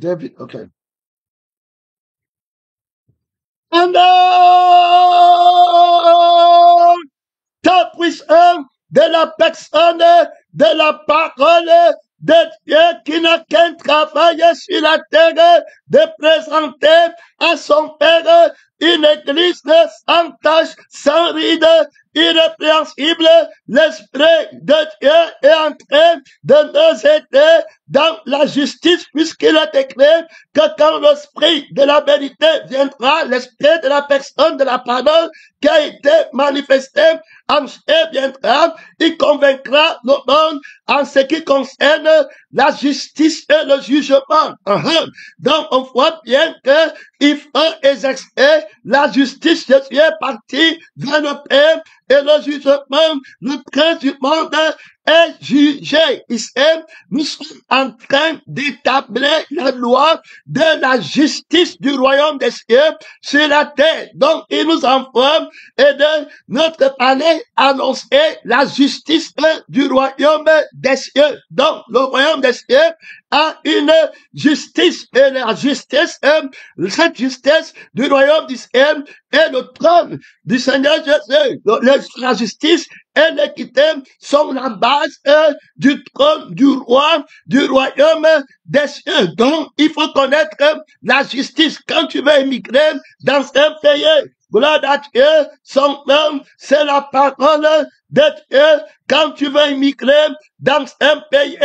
David, ok. Ta puissance de la personne, de la parole de Dieu qui n'a qu'un travail sur la terre, de présenter à son Père une église sans tache, sans ride, irrépréhensible. L'Esprit de Dieu est en train de nous aider dans la justice, puisqu'il est écrit que quand l'Esprit de la vérité viendra, l'Esprit de la personne, de la parole qui a été manifesté en chair viendra, il convaincra le monde en ce qui concerne la justice et le jugement. Donc, on voit bien que il faut exercer la justice. Jésus est parti vers le Père et le jugement, le prince du monde est jugé. Ici, nous sommes en train d'établir la loi de la justice du royaume des cieux sur la terre. Donc, il nous envoie et de notre palais annoncer la justice du royaume des cieux. Donc, le royaume des cieux a une justice, et la justice, cette justice du royaume du ciel est le trône du Seigneur Jésus. La justice et l'équité sont la base du trône du roi, du royaume des cieux. Donc, il faut connaître la justice. Quand tu veux émigrer dans un pays, gloire à Dieu, son nom, c'est la parole de Dieu. Quand tu veux immigrer dans un pays,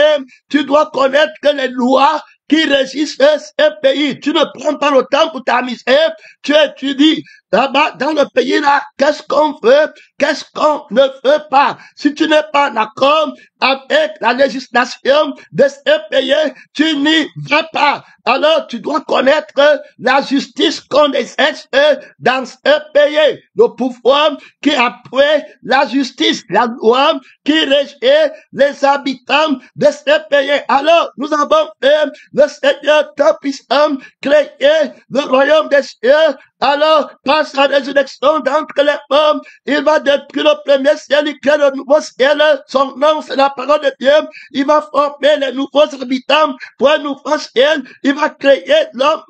tu dois connaître les lois qui régissent ce pays. Tu ne prends pas le temps pour t'amuser, tu étudies. Là-bas, dans le pays-là, qu'est-ce qu'on veut, qu'est-ce qu'on ne veut pas. Si tu n'es pas d'accord avec la législation de ce pays, tu n'y vas pas. Alors, tu dois connaître la justice qu'on exerce dans ce pays. Le pouvoir qui appuie la justice, la loi qui régit les habitants de ce pays. Alors, nous avons fait le Seigneur Tout-Puissant créer le royaume des cieux. Alors, par sa résurrection d'entre les morts, il va détruire le premier ciel, il crée le nouveau ciel. Son nom, c'est la parole de Dieu. Il va former les nouveaux habitants pour un nouveau ciel. Il va créer l'homme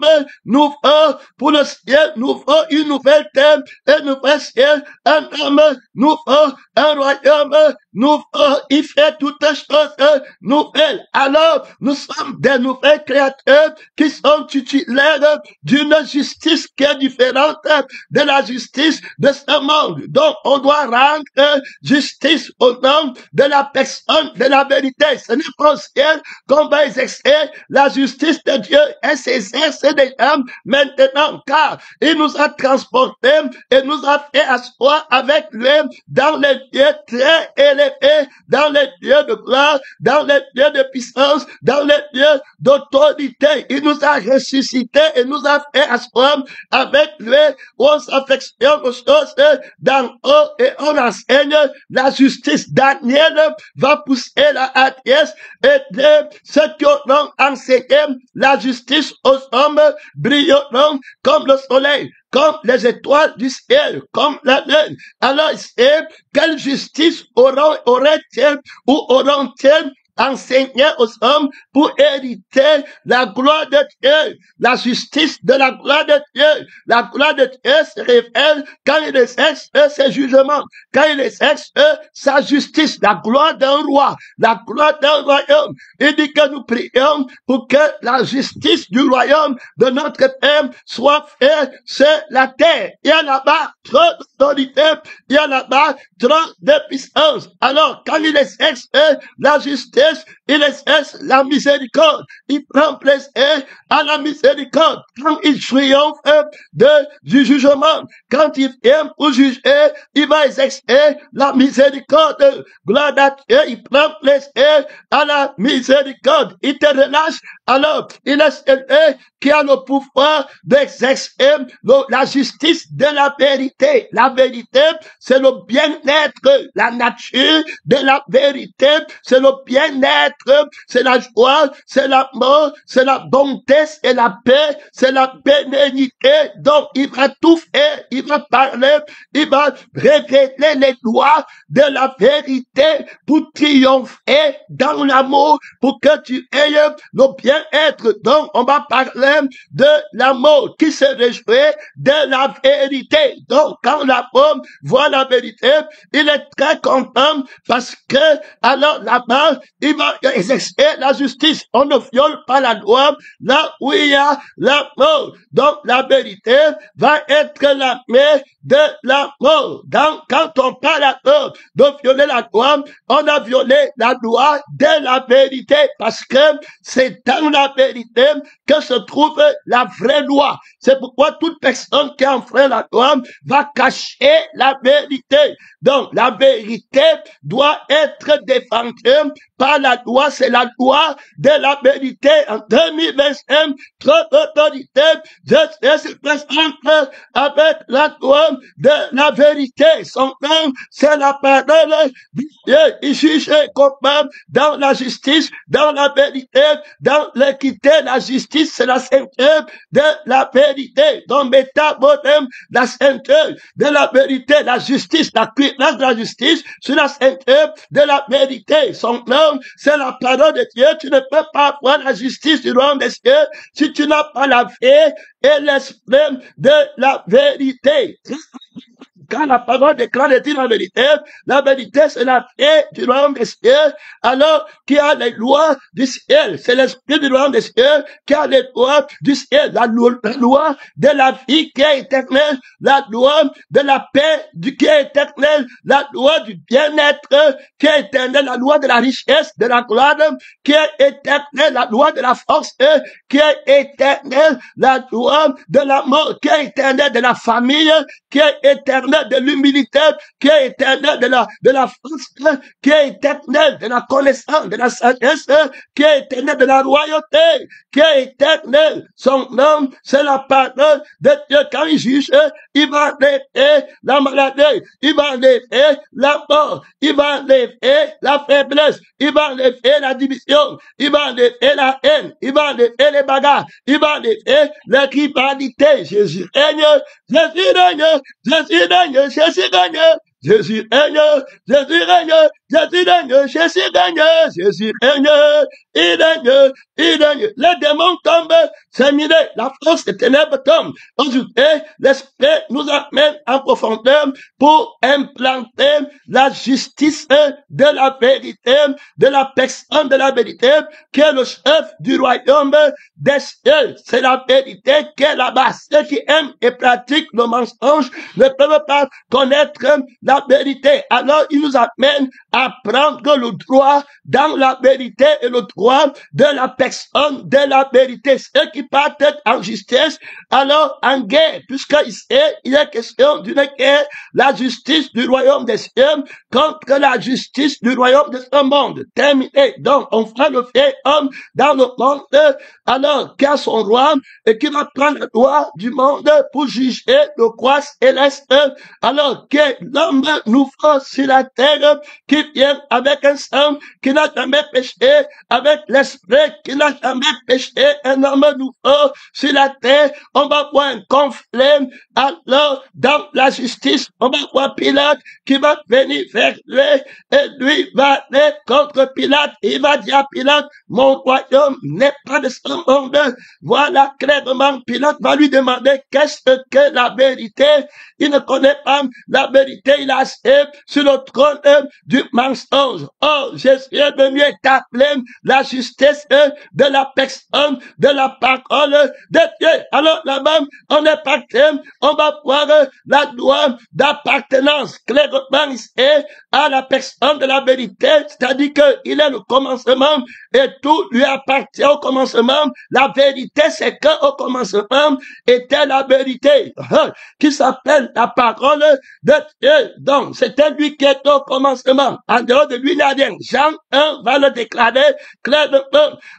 nouveau pour le ciel nouveau, une nouvelle terre, un nouvel ciel, un homme nouveau, un royaume nouveau. Il fait toutes choses nouvelles. Alors, nous sommes des nouvelles créatures qui sont titulaires d'une justice qui est différente de la justice de ce monde. Donc, on doit rendre justice au nom de la personne de la vérité. Ce n'est pas au ciel qu'on va exercer la justice de Dieu. Elle s'exerce déjà maintenant, car il nous a transportés et nous a fait asseoir avec lui dans les lieux très élevés, dans les lieux de gloire, dans les lieux de puissance, dans les lieux d'autorité. Il nous a ressuscités et nous a fait asseoir avec lui, on s'affectionne aux choses d'en haut et on enseigne la justice. Daniel va pousser la hardiesse et de ceux qui auront enseigné la justice aux hommes brilleront comme le soleil, comme les étoiles du ciel, comme la lune. Alors, c'est quelle justice aurait-elle ou auront-elles enseigné aux hommes pour hériter la gloire de Dieu, la justice de la gloire de Dieu. La gloire de Dieu se révèle quand il exerce ses jugements, quand il exerce sa justice, la gloire d'un roi, la gloire d'un royaume. Il dit que nous prions pour que la justice du royaume de notre Père soit faite sur la terre. Il y a là-bas trop d'autorité, il y a là-bas trop de puissance. Alors, quand il exerce la justice, il exerce la miséricorde. Il prend plaisir à la miséricorde. Quand il triomphe du jugement, quand il vient pour juger, il va exercer la miséricorde. Gloire à Dieu, il prend plaisir à la miséricorde. Il te relâche. Alors, il est celui qui a le pouvoir d'exercer la justice de la vérité. La vérité, c'est le bien-être, la nature de la vérité, c'est le bien-être bien-être, c'est la joie, c'est l'amour, c'est la bonté, c'est la paix, c'est la bénédiction. Donc, il va tout faire, il va parler, il va révéler les lois de la vérité pour triompher dans l'amour, pour que tu aies le bien-être. Donc, on va parler de l'amour qui se réjouit de la vérité. Donc, quand l'homme voit la vérité, il est très content parce que, alors là-bas, il va exercer la justice. On ne viole pas la loi là où il y a l'amour. Donc, la vérité va être la mère de l'amour. Donc, quand on parle de violer la loi, on a violé la loi de la vérité parce que c'est dans la vérité que se trouve la vraie loi. C'est pourquoi toute personne qui enfreint la loi va cacher la vérité. Donc, la vérité doit être défendue par la loi. C'est la loi de la vérité. En 2021, trop d'autorité se présente avec la loi de la vérité. Son nom, c'est la parole de Dieu. Il juge coupable dans la justice, dans la vérité, dans l'équité. La justice, c'est la sainteté de la vérité. Donc, métamorphème, la sainteté de la vérité, la justice, la puissance de la justice, c'est la sainteté de la vérité. Son nom, c'est la parole de Dieu. Tu ne peux pas avoir la justice du royaume des cieux si tu n'as pas la vie et l'esprit de la vérité. Quand la parole déclare la vérité c'est la paix du royaume des cieux, alors qui a les lois du ciel. C'est l'esprit du royaume des cieux qui a les lois du ciel. La loi de la vie qui est éternelle, la loi de la paix qui est éternelle, la loi du bien-être qui est éternelle, la loi de la richesse, de la gloire qui est éternelle, la loi de la force qui est éternelle, la loi de la mort qui est éternelle, de la famille qui est éternelle, de l'humilité, qui est éternelle, de la force, qui est éternelle, de la connaissance, de la sagesse, qui est éternelle, de la royauté, qui est éternelle. Son nom, c'est la parole de Dieu. Quand il juge, il va enlever la maladie, il va enlever la mort, il va enlever la faiblesse, il va enlever la division, il va enlever la haine, il va enlever les bagarres, il va enlever la rivalité. Jésus règne, Jésus règne, Jésus règne. Jésus règne, Jésus règne, Jésus règne, Jésus règne, Jésus règne, Jésus règne, il règne, il règne. Les démons tombent, c'est miré, la force des ténèbres tombe. Aujourd'hui, l'esprit nous amène en profondeur pour implanter la justice de la vérité, de la personne de la vérité, qui est le chef du royaume des cieux. C'est la vérité qui est la base. Ceux qui aiment et pratiquent le mensonge ne peuvent pas connaître la vérité. Alors, il nous amène à prendre le droit dans la vérité et le droit de la personne de la vérité. Ceux qui partent en justice, alors en guerre, puisqu'il est question d'une guerre, la justice du royaume des cieux contre la justice du royaume de ce monde. Terminé. Donc, on fera le fait homme dans le monde, alors qui a son roi et qui va prendre le droit du monde pour juger le roi céleste, alors que l'homme nouveau sur la terre qui vient avec un sang qui n'a jamais péché, avec l'esprit qui n'a jamais péché, un homme nouveau sur la terre. On va voir un conflit. Alors, dans la justice, on va voir Pilate qui va venir vers lui et lui va aller contre Pilate. Il va dire à Pilate, mon royaume n'est pas de ce monde. Voilà clairement, Pilate va lui demander qu'est-ce que la vérité. Il ne connaît pas la vérité, il a assis sur le trône du mensonge. Oh, Jésus est venu établir la justice de la personne, de la parole de Dieu. Alors là-bas, on est parti, on va voir la loi d'appartenance clairement ici à la personne de la vérité, c'est-à-dire qu'il est le commencement et tout lui appartient au commencement. La vérité, c'est qu'au commencement était la vérité, qui s'appelle la parole de Dieu. Donc, c'était lui qui est au commencement. En dehors de lui, il n'y a rien. Jean 1 va le déclarer clairement.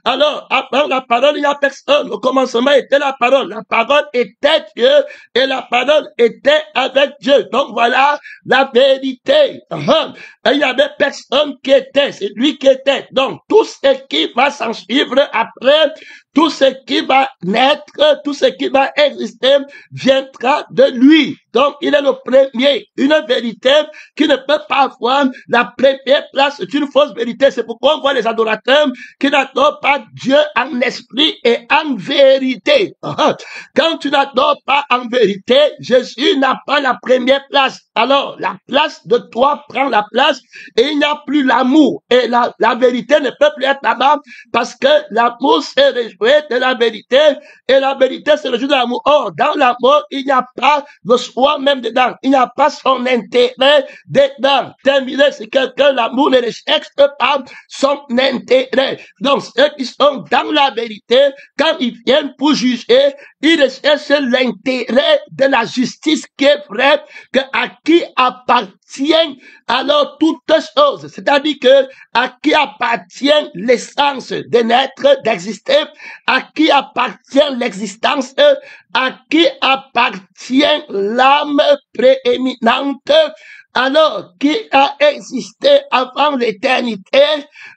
Alors, avant la parole, il n'y a personne. Au commencement était la parole. La parole était Dieu et la parole était avec Dieu. Donc voilà la vérité. Il n'y avait personne qui était. C'est lui qui était. Donc tout ce qui va s'en suivre après, tout ce qui va naître, tout ce qui va exister viendra de lui. Donc, il est le premier. Une vérité qui ne peut pas avoir la première place. C'est une fausse vérité. C'est pourquoi on voit les adorateurs qui n'adorent pas Dieu en esprit et en vérité. Quand tu n'adores pas en vérité, Jésus n'a pas la première place. Alors, la place de toi prend la place et il n'y a plus l'amour. Et la vérité ne peut plus être là-bas parce que l'amour s'est réjoui de la vérité et la vérité se réjouit de l'amour. Or, dans l'amour, il n'y a pas le soi-même dedans. Il n'y a pas son intérêt dedans. Terminé, c'est quelqu'un, l'amour ne recherche pas son intérêt. Donc, ceux qui sont dans la vérité, quand ils viennent pour juger, ils recherchent l'intérêt de la justice qui est vraie, que à qui appartient alors toutes choses. C'est-à-dire que à qui appartient l'essence de naître, d'exister, à qui appartient l'existence, à qui appartient l'âme prééminente, alors qui a existé avant l'éternité,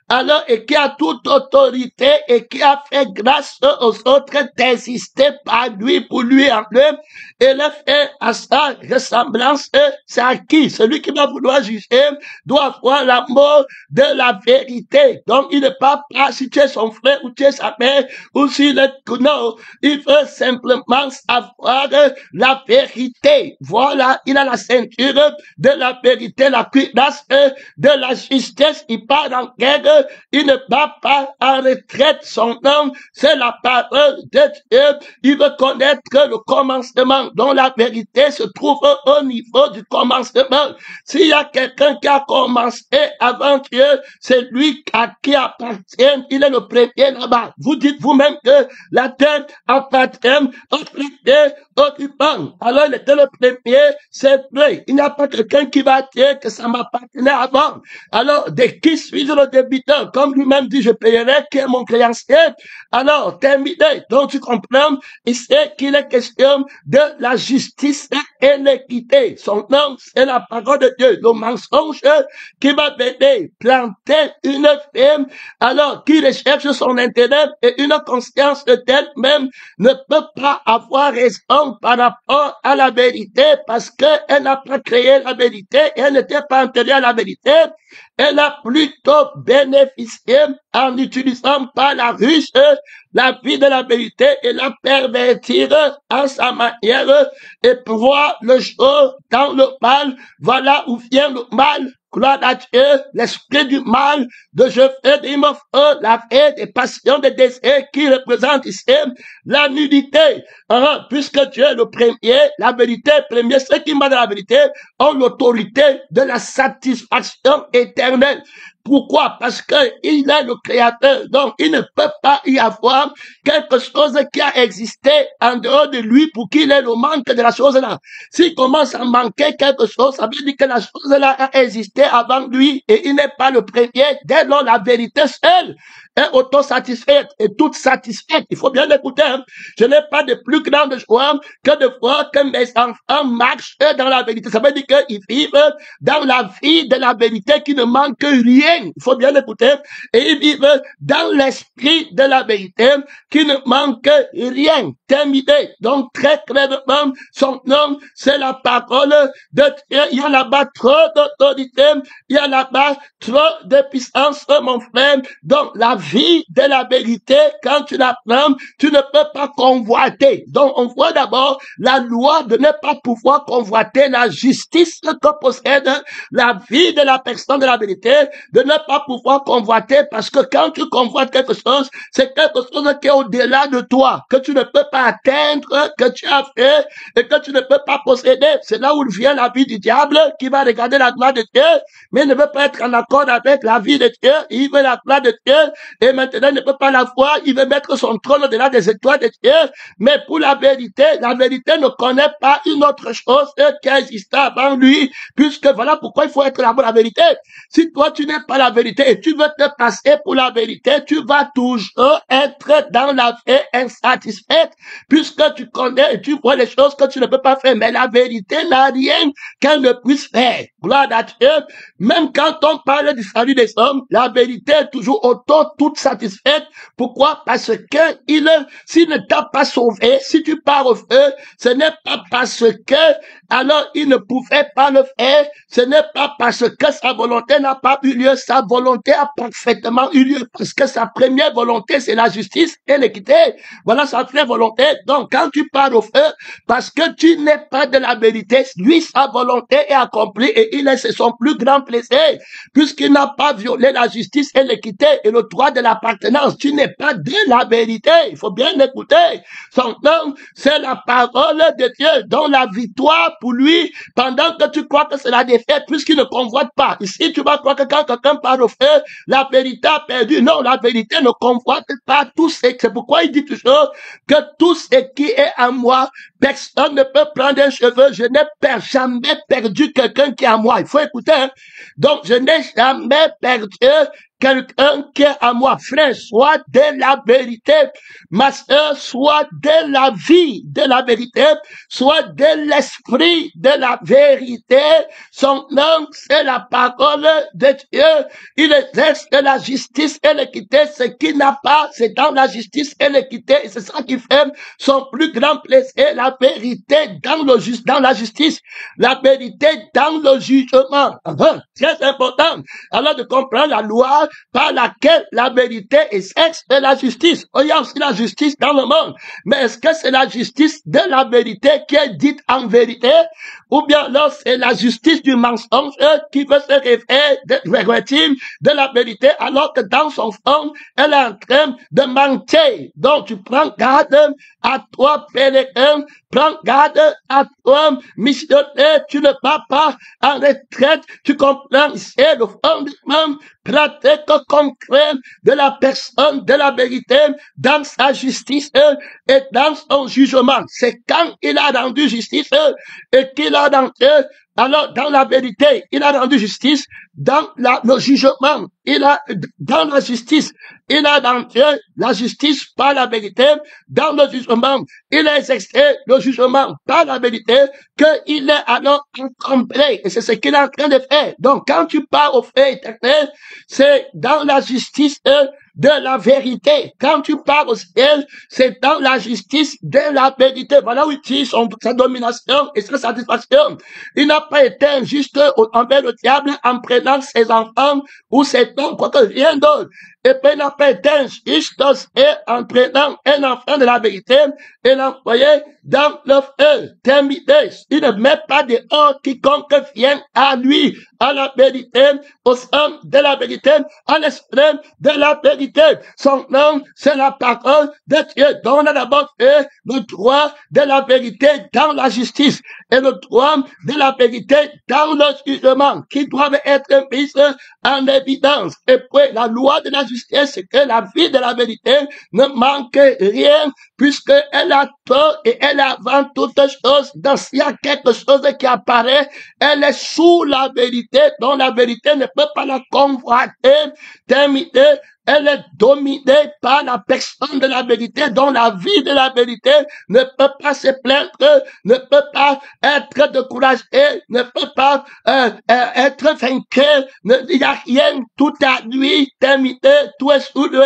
alors et qui a toute autorité et qui a fait grâce aux autres d'exister par lui, pour lui en eux, et le fait à sa ressemblance, c'est à qui? Celui qui va vouloir juger doit avoir l'amour de la vérité. Donc il ne parle pas si tu es son frère ou tu es sa mère ou s'il est... Non, il veut simplement savoir la vérité. Voilà, il a la ceinture de la vérité, la cuirasse de la justice. Il part en guerre, il ne bat pas en retraite. Son nom, c'est la parole de Dieu. Il veut connaître le commencement, dont la vérité se trouve au niveau du commencement. S'il y a quelqu'un qui a commencé avant Dieu, c'est lui à qui appartient. Il est le premier là-bas. Vous dites vous-même que la terre appartient au premier occupant. Alors il était le premier, c'est vrai. Il n'y a pas quelqu'un qui va dire que ça m'appartenait avant. Alors, de qui suis-je le débiteur? Comme lui-même dit, je payerai, qui est mon créancier. Alors, terminé. Donc, tu comprends, il sait qu'il est question de la justice et l'équité. Son nom, c'est la parole de Dieu. Le mensonge qui va venir planter une femme, alors, qui recherche son intérêt et une conscience d'elle-même ne peut pas avoir raison par rapport à la vérité parce qu'elle n'a pas créé la vérité et elle n'était pas antérieure à la vérité. Elle a plutôt bénéficié en utilisant par la ruse la vie de la vérité et la pervertir à sa manière et voir le jour dans le mal. Voilà où vient le mal. Gloire à Dieu, l'esprit du mal, de je fais des mots, la vie des passions, des désirs qui représentent ici la nudité. Puisque Dieu est le premier, la vérité est premier, ceux qui m'a de la vérité ont l'autorité de la satisfaction éternelle. Pourquoi? Parce que il est le créateur. Donc, il ne peut pas y avoir quelque chose qui a existé en dehors de lui pour qu'il ait le manque de la chose là. S'il commence à manquer quelque chose, ça veut dire que la chose là a existé avant lui et il n'est pas le premier. Dès lors, la vérité seule est autosatisfaite et toute satisfaite. Il faut bien l'écouter. Je n'ai pas de plus grande joie que de voir que mes enfants marchent dans la vérité. Ça veut dire qu'ils vivent dans la vie de la vérité qui ne manque rien. Il faut bien l'écouter. Et ils vivent dans l'esprit de la vérité qui ne manque rien. Terminé. Donc, très clairement, son nom, c'est la parole de Dieu. Il y a là-bas trop d'autorité. Il y a là-bas trop de puissance, mon frère. Donc, la vie de la vérité, quand tu l'apprends, tu ne peux pas convoiter. Donc, on voit d'abord la loi de ne pas pouvoir convoiter la justice que possède la vie de la personne de la vérité, de ne pas pouvoir convoiter parce que quand tu convoites quelque chose, c'est quelque chose qui est au-delà de toi, que tu ne peux pas atteindre, que tu as fait et que tu ne peux pas posséder. C'est là où vient la vie du diable qui va regarder la gloire de Dieu, mais ne veut pas être en accord avec la vie de Dieu. Il veut la gloire de Dieu, et maintenant il ne peut pas la voir, il veut mettre son trône au-delà des étoiles de Dieu, mais pour la vérité ne connaît pas une autre chose qui a existé avant lui, puisque voilà pourquoi il faut être là pour la vérité. Si toi tu n'es pas la vérité et tu veux te passer pour la vérité, tu vas toujours être dans la paix insatisfaite, puisque tu connais et tu vois les choses que tu ne peux pas faire, mais la vérité n'a rien qu'elle ne puisse faire. Gloire à Dieu. Même quand on parle du salut des hommes, la vérité est toujours autant toute satisfaite. Pourquoi? Parce que s'il ne t'a pas sauvé, si tu pars au feu, ce n'est pas parce que alors il ne pouvait pas le faire, ce n'est pas parce que sa volonté n'a pas eu lieu, sa volonté a parfaitement eu lieu, parce que sa première volonté c'est la justice et l'équité. Voilà sa première volonté. Donc quand tu pars au feu, parce que tu n'es pas de la vérité, lui sa volonté est accomplie et il est c'est son plus grand plaisir, puisqu'il n'a pas violé la justice et l'équité et le droit de l'appartenance. Tu n'es pas de la vérité. Il faut bien écouter. Son nom, c'est la parole de Dieu, dont la victoire pour lui, pendant que tu crois que c'est la défaite, puisqu'il ne convoite pas. Ici, tu vas croire que quand quelqu'un parle au feu, la vérité a perdu. Non, la vérité ne convoite pas tout ce. C'est pourquoi il dit toujours que tout ce qui est à moi, personne ne peut prendre un cheveu. Je n'ai jamais perdu quelqu'un qui est à moi. Il faut écouter. Hein? Donc, je n'ai jamais perdu quelqu'un qui est à moi. Frère, soit de la vérité. Ma soeur, soit de la vie de la vérité, soit de l'esprit de la vérité. Son nom, c'est la parole de Dieu. Il exerce la justice et l'équité. Ce qu'il n'a pas, c'est dans la justice et l'équité. Et c'est ça qui fait son plus grand plaisir. La vérité dans la justice. La vérité dans le jugement. Très important. Alors de comprendre la loi par laquelle la vérité exerce la justice. Il y a aussi la justice dans le monde. Mais est-ce que c'est la justice de la vérité qui est dite en vérité? Ou bien là, c'est la justice du mensonge qui veut se révéler de la vérité, alors que dans son fond, elle est en train de mentir. Donc, tu prends garde à toi, pèlerin, prends garde à toi, missionnaire, tu ne vas pas en retraite, tu comprends, c'est le fondement pratique concret de la personne de la vérité dans sa justice et dans son jugement. C'est quand il a rendu justice et qu'il a rendu, alors dans la vérité, il a rendu justice, dans le jugement, il a, dans la justice, il a rendu la justice par la vérité, dans le jugement, il a exercé le jugement par la vérité, qu'il est alors complet. Et c'est ce qu'il est en train de faire. Donc, quand tu pars au fait éternel, c'est dans la justice de la vérité. Quand tu pars au ciel, c'est dans la justice de la vérité. Voilà où il tire sa domination et sa satisfaction. Il n'a pas été injuste envers le diable en prenant ses enfants ou ses dons, quoi que rien d'autre. Et puis il n'a pas été injuste et en prenant un enfant de la vérité et l'envoyer dans le feu. Terminé. Il ne met pas dehors quiconque vient à lui, à la vérité, au sein de la vérité, à l'esprit de la vérité. Son nom, c'est la parole de Dieu. Donc on a d'abord fait le droit de la vérité dans la justice et le droit de la vérité dans le jugement qui doivent être mis en évidence. Et puis la de la justice, c'est que la vie de la vérité ne manque rien puisqu'elle a tort et elle a avant toute chose. Donc s'il y a quelque chose qui apparaît, elle est sous la vérité, dont la vérité ne peut pas la convoiter, terminer. Elle est dominée par la personne de la vérité, dont la vie de la vérité ne peut pas se plaindre, ne peut pas être découragée, ne peut pas être vainqueur. Il n'y a rien, tout à lui, terminé, tout est sous lui,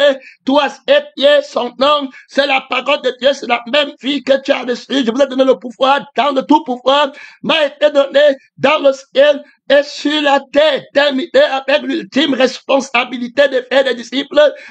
tout à ses pieds, son nom, c'est la parole de Dieu, c'est la même vie que tu as reçue. Je vous ai donné le pouvoir, dans le tout pouvoir, m'a été donné dans le ciel et sur la terre, terminé avec l'ultime responsabilité de faire des disciples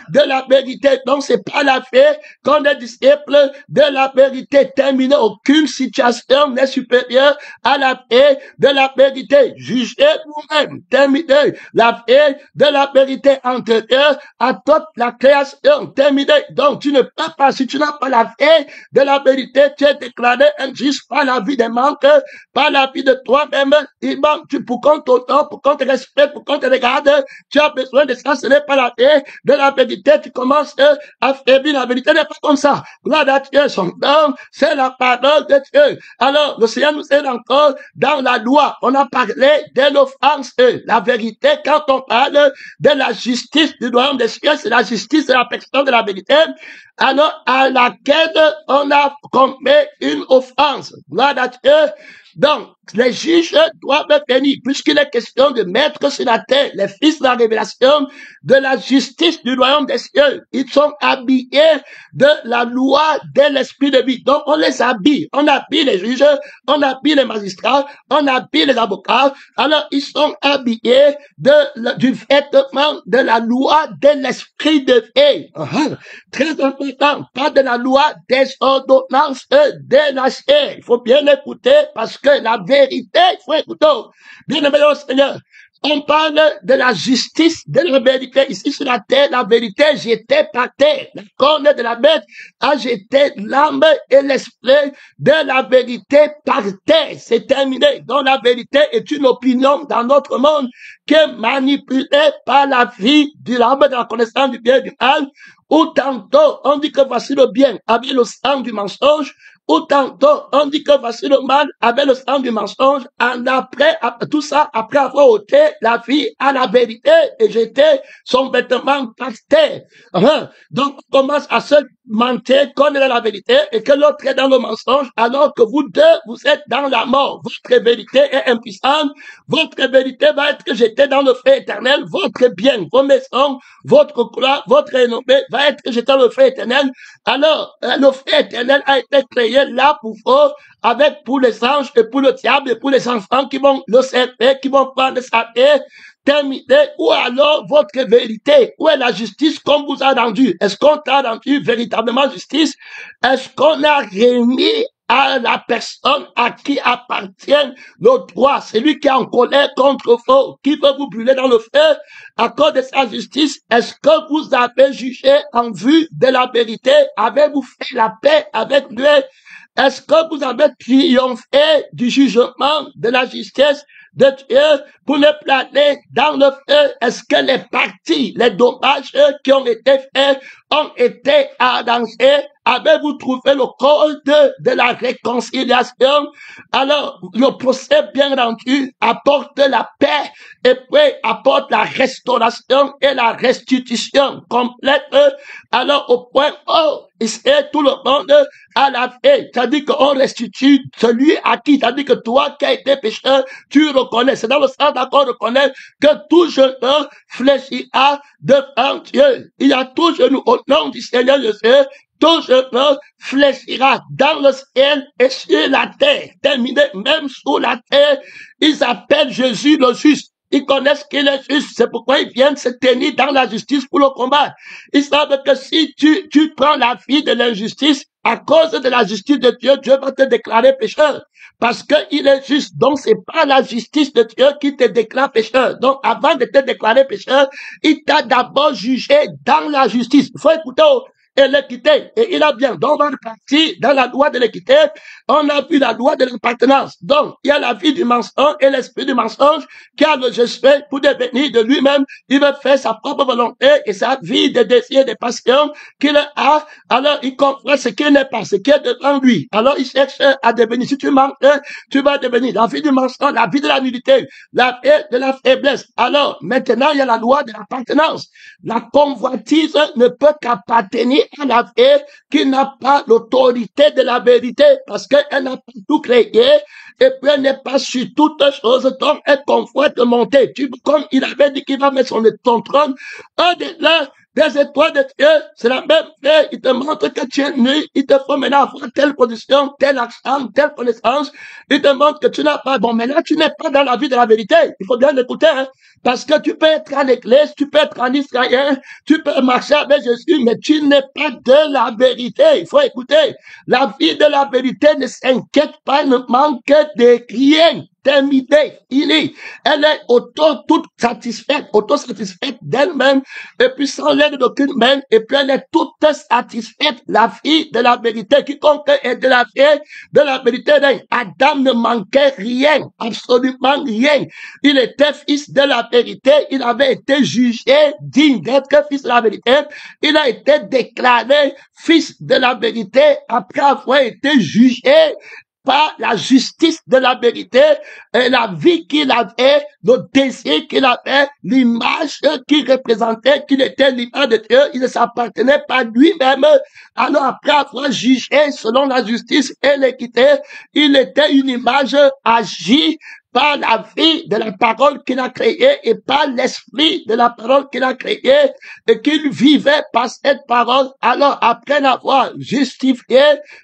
de la vérité. Donc, c'est pas la fait qu'on est disciple de la vérité. Terminé, aucune situation n'est supérieure à la paix de la vérité. Jugez vous-même. Terminé, la paix de la vérité antérieure à toute la création. Terminé. Donc, tu ne peux pas, si tu n'as pas la paix de la vérité, tu es déclaré injuste par la vie des manques, par la vie de toi-même. Il manque, qu'on t'honore, pour qu'on te respecte, pour qu'on te regarde, tu as besoin de ça, ce n'est pas la paix de la vérité, tu commences à faiblir, la vérité n'est pas comme ça. Gloire à Dieu, son nom, c'est la parole de Dieu. Alors, le Seigneur nous aide encore dans la loi. On a parlé de l'offense, la vérité, quand on parle de la justice du royaume des cieux, c'est la justice de la personne de la vérité, alors à laquelle on a commis une offense. Gloire à Dieu. Donc, les juges doivent venir, puisqu'il est question de mettre sur la terre les fils de la révélation de la justice du royaume des cieux. Ils sont habillés de la loi de l'esprit de vie. Donc, on les habille. On habille les juges, on habille les magistrats, on habille les avocats. Alors, ils sont habillés du vêtement de la loi de l'esprit de vie. Très important. Pas de la loi des ordonnances de la chair. Il faut bien écouter parce que la vérité, il faut écouter. Bien aimé au Seigneur. On parle de la justice, de la vérité. Ici sur la terre, la vérité jetée par terre. La corne de la bête a jeté l'âme et l'esprit de la vérité par terre. C'est terminé. Donc la vérité est une opinion dans notre monde qui est manipulée par la vie de l'âme, de la connaissance du bien et du mal. Ou tantôt, on dit que voici le bien avec le sang du mensonge. Ou tantôt, on dit que voici le mal avec le sang du mensonge, tout ça, après avoir ôté la vie à la vérité et jeté son vêtement par terre. Donc, on commence à se mentir qu'on est dans la vérité et que l'autre est dans le mensonge, alors que vous deux, vous êtes dans la mort. Votre vérité est impuissante. Votre vérité va être jetée dans le feu éternel. Votre bien, vos maisons, votre gloire, votre renommée va être jetée dans le feu éternel. Alors, le feu éternel a été créé là pour vous, avec pour les anges et pour le diable et pour les enfants qui vont le servir, qui vont prendre sa paix, terminé. Ou alors votre vérité, où est la justice qu'on vous a rendue? Est-ce qu'on t'a rendu véritablement justice? Est-ce qu'on a remis à la personne à qui appartient le droit, celui qui est en colère contre vous, qui veut vous brûler dans le feu à cause de sa justice? Est-ce que vous avez jugé en vue de la vérité? Avez-vous fait la paix avec lui? Est-ce que vous avez triomphé du jugement de la justice de Dieu pour le planer dans le feu? Est-ce que les parties, les dommages qui ont été faits ont été arrangés? Avez-vous trouvé le code de la réconciliation? Alors, le procès bien rendu apporte la paix et puis apporte la restauration et la restitution complète. Alors, au point où tout le monde à la paix. C'est-à-dire qu'on restitue celui à qui, c'est-à-dire que toi qui as été pécheur, tu reconnais. C'est dans le sens d'accord reconnaître que tout genou fléchira devant Dieu. Il y a tout genou au nom du Seigneur Jésus. Tout genou fléchira dans le ciel et sur la terre. Terminé, même sous la terre, ils appellent Jésus le juste. Ils connaissent qu'il est juste. C'est pourquoi ils viennent se tenir dans la justice pour le combat. Ils savent que si tu prends la vie de l'injustice, à cause de la justice de Dieu, Dieu va te déclarer pécheur. Parce qu'il est juste. Donc, c'est pas la justice de Dieu qui te déclare pécheur. Donc, avant de te déclarer pécheur, il t'a d'abord jugé dans la justice. Il faut écouter et l'équité. Et il a bien. Donc, on est parti dans la loi de l'équité. On a vu la loi de l'appartenance. Donc, il y a la vie du mensonge et l'esprit du mensonge qui a le juste pour devenir de lui-même. Il veut faire sa propre volonté et sa vie de désirs et de passions qu'il a. Alors, il comprend ce qui n'est pas, ce qui est devant lui. Alors, il cherche à devenir. Si tu manques, tu vas devenir la vie du mensonge, la vie de la nullité, la vie de la faiblesse. Alors, maintenant, il y a la loi de l'appartenance. La convoitise ne peut qu'appartenir à la vie qui n'a pas l'autorité de la vérité parce qu'elle n'a pas tout créé et puis elle n'est pas sur toutes choses, donc elle convoite de monter. Comme il avait dit qu'il va mettre son trône au-delà des étoiles de Dieu, c'est la même fait. Il te montre que tu es nu, il te faut maintenant avoir telle position, tel accent, telle connaissance. Il te montre que tu n'as pas, bon, mais là, tu n'es pas dans la vie de la vérité. Il faut bien l'écouter, hein. Parce que tu peux être à l'église, tu peux être en Israël, tu peux marcher avec Jésus, mais tu n'es pas de la vérité. Il faut écouter. La vie de la vérité ne s'inquiète pas, ne manque de rien. terminée, finie. Elle est toute autosatisfaite d'elle-même, et puis sans l'aide d'aucune main, et puis elle est toute satisfaite, la fille de la vérité. Quiconque est de la fille de la vérité, Adam ne manquait rien, absolument rien. Il était fils de la vérité, il avait été jugé digne d'être fils de la vérité, il a été déclaré fils de la vérité après avoir été jugé par la justice de la vérité, et la vie qu'il avait, le désir qu'il avait, l'image qu'il représentait, qu'il était l'image de Dieu, il ne s'appartenait pas lui-même. Alors après avoir jugé selon la justice et l'équité, il était une image agie par la vie de la parole qu'il a créée et par l'esprit de la parole qu'il a créée, et qu'il vivait par cette parole. Alors après l'avoir justifié